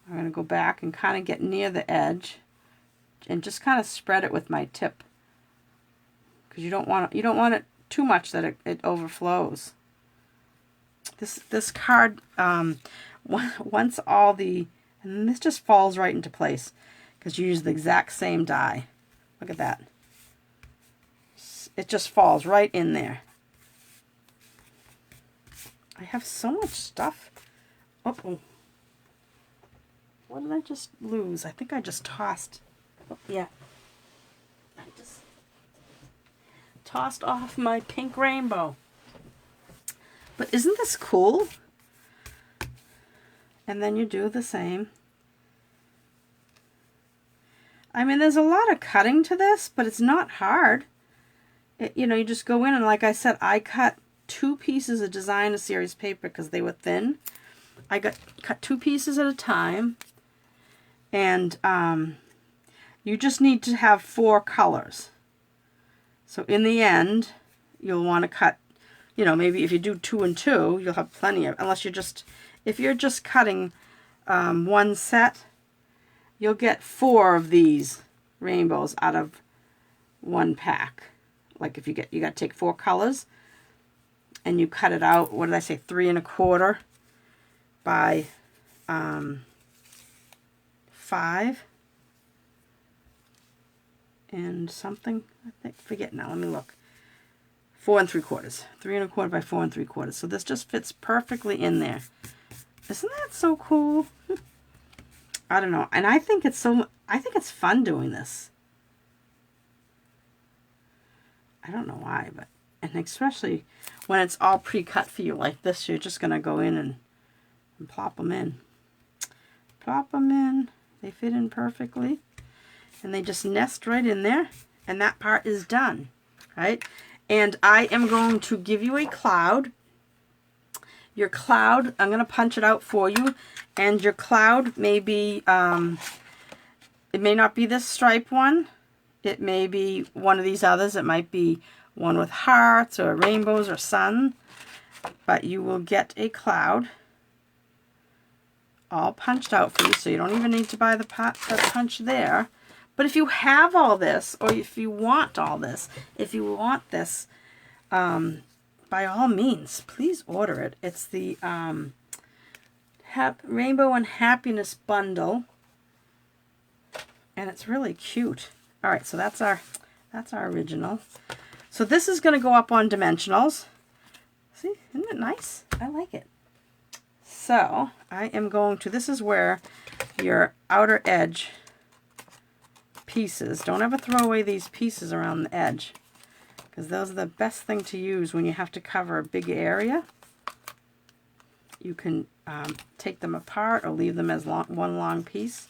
I'm going to go back and kind of get near the edge and just kind of spread it with my tip. You don't want it too much that it overflows. This card, once all the, and this just falls right into place because you use the exact same die. Look at that. It just falls right in there. I have so much stuff. Uh-oh. What did I just lose? I think I just tossed. Oh, yeah. tossed off my pink rainbow. But isn't this cool? And then you do the same. I mean, there's a lot of cutting to this, but it's not hard. You know, you just go in and, like I said, I cut 2 pieces of designer series paper because they were thin. I cut 2 pieces at a time. And you just need to have 4 colors. So in the end, you'll want to cut, you know, maybe if you do 2 and 2, you'll have plenty of, unless you're just, if you're just cutting one set, you'll get 4 of these rainbows out of one pack. Like if you got to take 4 colors and you cut it out, what did I say, 3 1/4 by 5 and something, I think, forget now, let me look. 4 3/4. 3 1/4 by 4 3/4. So this just fits perfectly in there. Isn't that so cool? I don't know. And I think it's fun doing this. I don't know why, but, and especially when it's all pre-cut for you like this, you're just going to go in and plop them in. Plop them in. They fit in perfectly. And they just nest right in there. And that part is done. Right? And I am going to give you a cloud. Your cloud, I'm going to punch it out for you. And your cloud may be, it may not be this stripe one. It may be one of these others. It might be one with hearts or rainbows or sun. But you will get a cloud all punched out for you. So you don't even need to buy the punch there. But if you have all this, or if you want all this, if you want this, by all means, please order it. It's the Rainbow and Happiness Bundle. And it's really cute. All right, so that's our original. So this is going to go up on dimensionals. See, isn't it nice? I like it. So I am going to, this is where your outer edge pieces, don't ever throw away these pieces around the edge, because those are the best thing to use when you have to cover a big area. You can take them apart or leave them as one long piece.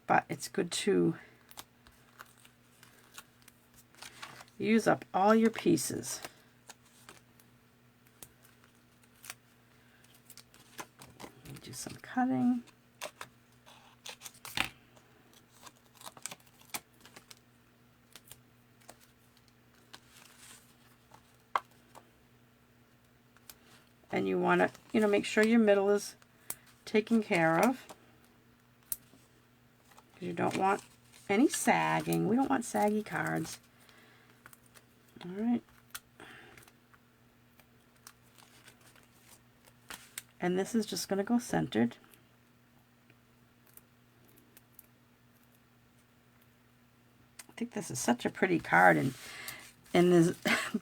But it's good to use up all your pieces. Do some cutting. And you want to, you know, make sure your middle is taken care of. You don't want any sagging. We don't want saggy cards. All right. And this is just going to go centered. I think this is such a pretty card, and there's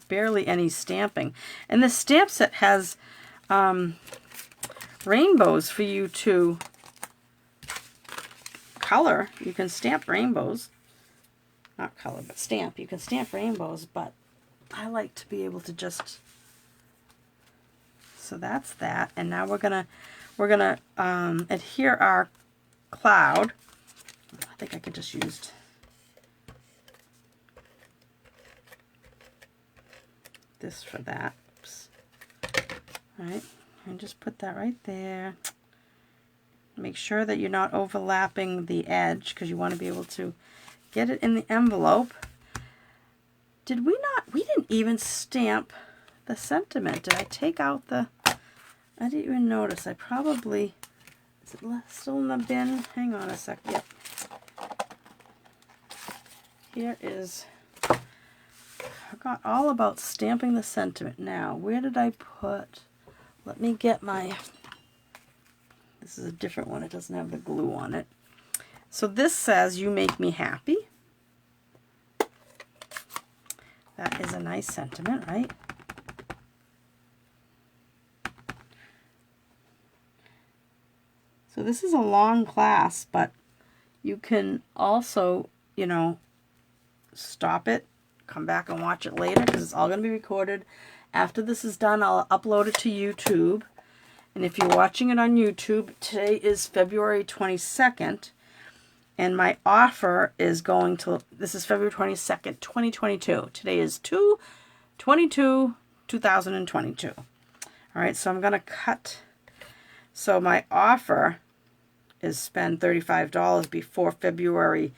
barely any stamping. And this stamp set has rainbows for you to color. You can stamp rainbows. Not color, but stamp. You can stamp rainbows, but I like to be able to just... So that's that. And now we're gonna adhere our cloud. I think I could just use this for that. Oops. All right, and just put that right there. Make sure that you're not overlapping the edge, because you want to be able to get it in the envelope. Did we not? We didn't even stamp the sentiment. Did I take out the... I didn't even notice. I probably... Is it still in the bin? Hang on a sec. Yep. Here is... I forgot all about stamping the sentiment. Now, where did I put... Let me get my... This is a different one. It doesn't have the glue on it. So this says, "You make me happy." That is a nice sentiment, right? So this is a long class, but You can also, you know, stop it, come back and watch it later because it's all going to be recorded. After this is done, I'll upload it to YouTube. And if you're watching it on YouTube, today is February 22nd. And my offer is going to, this is February 22nd, 2022. Today is 2/22/2022. All right, so I'm going to cut. So my offer is spend $35 before February,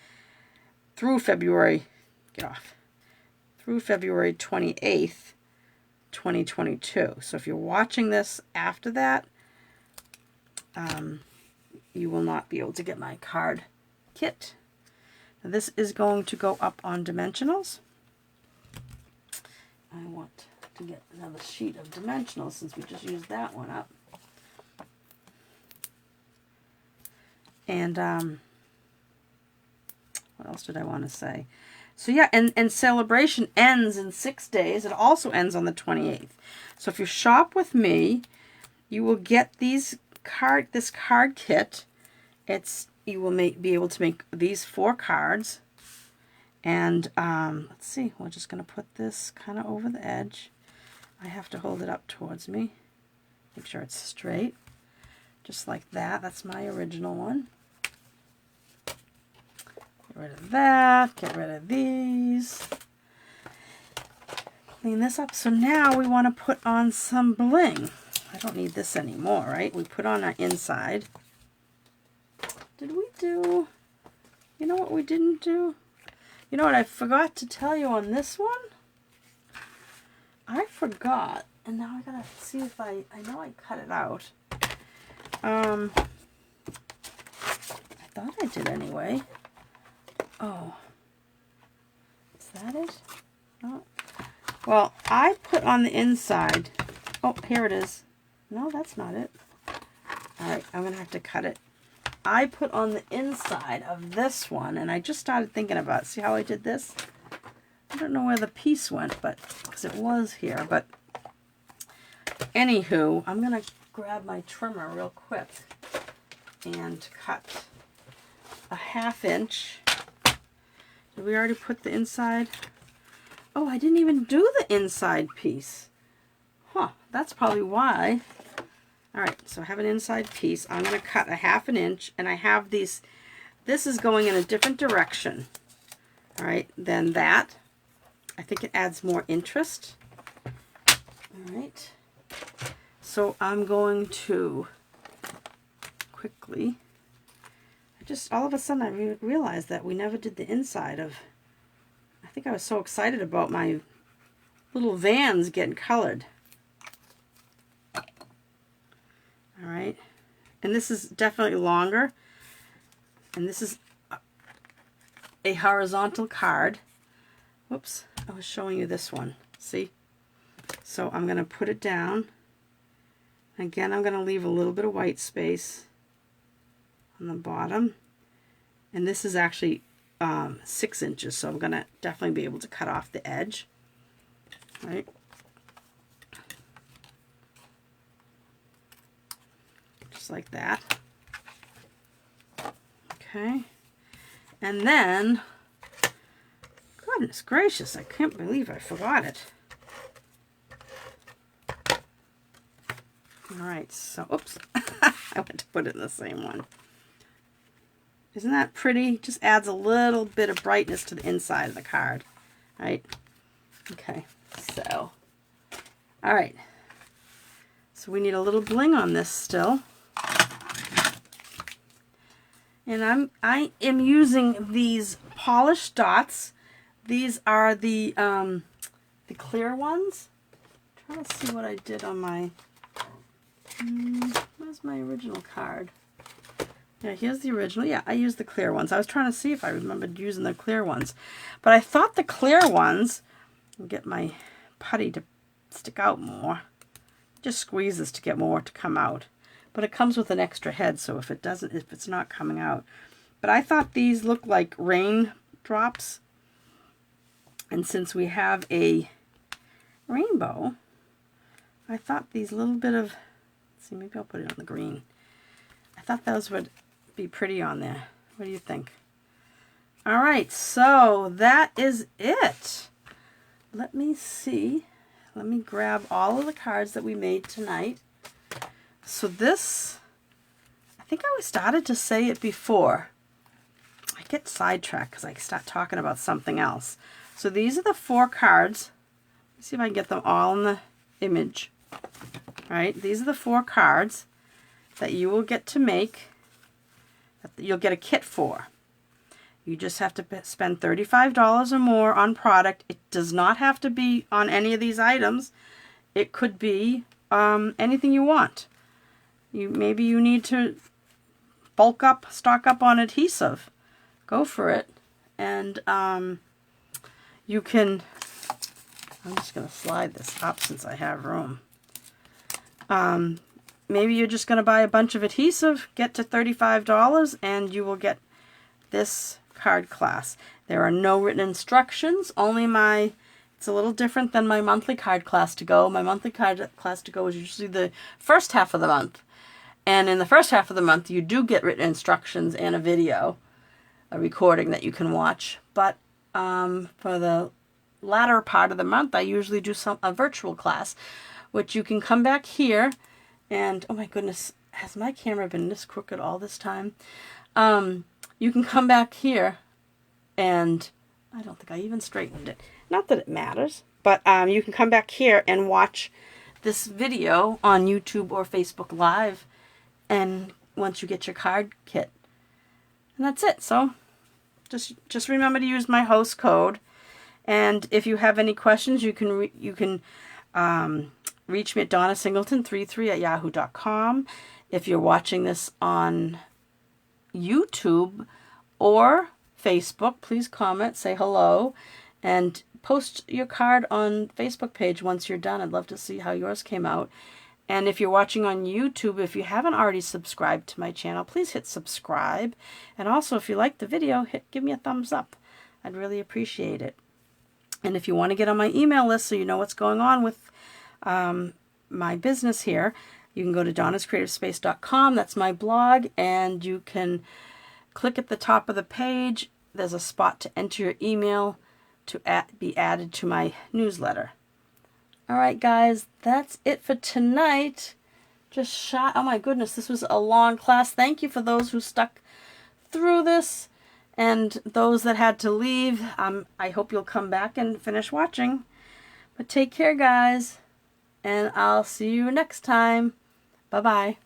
through February, through February 28th, 2022. So if you're watching this after that, you will not be able to get my card kit. Now this is going to go up on dimensionals. I want to get another sheet of dimensionals since we just used that one up. And what else did I want to say? So yeah, and Sale-A-Bration ends in 6 days. It also ends on the 28th. So if you shop with me, you will get this card kit. You will be able to make these 4 cards. And let's see, we're just going to put this kind of over the edge. I have to hold it up towards me. Make sure it's straight. Just like that. That's my original one. Get rid of that. Get rid of these. Clean this up. So now we want to put on some bling. I don't need this anymore, right? We put on our inside. Did we do... You know what we didn't do? You know what I forgot to tell you on this one? I forgot. And now I gotta see if I know I cut it out. I thought I did anyway. Oh. Is that it? No. Well, I put on the inside. Oh, here it is. No, that's not it. Alright, I'm going to have to cut it. I put on the inside of this one, and I just started thinking about it. See how I did this? I don't know where the piece went, but because it was here. But anywho, I'm going to grab my trimmer real quick and cut a 1/2 inch. Did we already put the inside? Oh, I didn't even do the inside piece. Huh, that's probably why. Alright, so I have an inside piece. I'm going to cut a 1/2 inch, and I have these. This is going in a different direction, alright, than that. I think it adds more interest. Alright, so I'm going to quickly, all of a sudden I realized that we never did the inside of, I think I was so excited about my little vans getting colored. Alright, and this is definitely longer, and this is a horizontal card. Whoops, I was showing you this one, see? So I'm going to put it down. Again, I'm going to leave a little bit of white space on the bottom, and this is actually 6 inches, so I'm going to definitely be able to cut off the edge. Right? Just like that. Okay. And then, goodness gracious, I can't believe I forgot it. Alright, so, oops, I went to put it in the same one. Isn't that pretty? Just adds a little bit of brightness to the inside of the card. Right? Okay, so, alright. So we need a little bling on this still. And I am using these polished dots. These are the clear ones. I'm trying to see what I did on my... where's my original card? Yeah, here's the original. Yeah, I used the clear ones. I was trying to see if I remembered using the clear ones. But I thought the clear ones... I'll get my putty to stick out more. Just squeeze this to get more to come out. But it comes with an extra head, so if it's not coming out. But I thought these looked like raindrops. And since we have a rainbow, I thought these little bit of... Let's see, maybe I'll put it on the green. I thought those would be pretty on there. What do you think? All right, so that is it. Let me see. Let me grab all of the cards that we made tonight. So this, I think I started to say it before. I get sidetracked because I start talking about something else. So these are the 4 cards. Let's see if I can get them all in the image. All right, these are the 4 cards that you will get to make, that you'll get a kit for. You just have to spend $35 or more on product. It does not have to be on any of these items. It could be anything you want. Maybe you need to bulk up, stock up on adhesive. Go for it. And you can, I'm just going to slide this up since I have room. Maybe you're just going to buy a bunch of adhesive, get to $35, and you will get this card class. There are no written instructions, only it's a little different than my monthly card class to go. My monthly card class to go is usually the first half of the month. And in the first half of the month, you do get written instructions and a video, a recording that you can watch. But for the latter part of the month, I usually do a virtual class, which you can come back here and, oh my goodness, has my camera been this crooked all this time? You can come back here and, I don't think I even straightened it. Not that it matters, but you can come back here and watch this video on YouTube or Facebook Live, and once you get your card kit. And that's it. So just remember to use my host code. And if you have any questions, you can reach me at donnasingleton33@yahoo.com. If you're watching this on YouTube or Facebook, please comment, say hello, and post your card on Facebook page once you're done. I'd love to see how yours came out. And if you're watching on YouTube, if you haven't already subscribed to my channel, please hit subscribe. And also, if you like the video, give me a thumbs up. I'd really appreciate it. And if you want to get on my email list so you know what's going on with my business here, you can go to donnascreativespace.com. That's my blog, and you can click at the top of the page. There's a spot to enter your email to be added to my newsletter. All right, guys, that's it for tonight. Oh my goodness, this was a long class. Thank you for those who stuck through this, and those that had to leave. I hope you'll come back and finish watching. But take care, guys, and I'll see you next time. Bye-bye.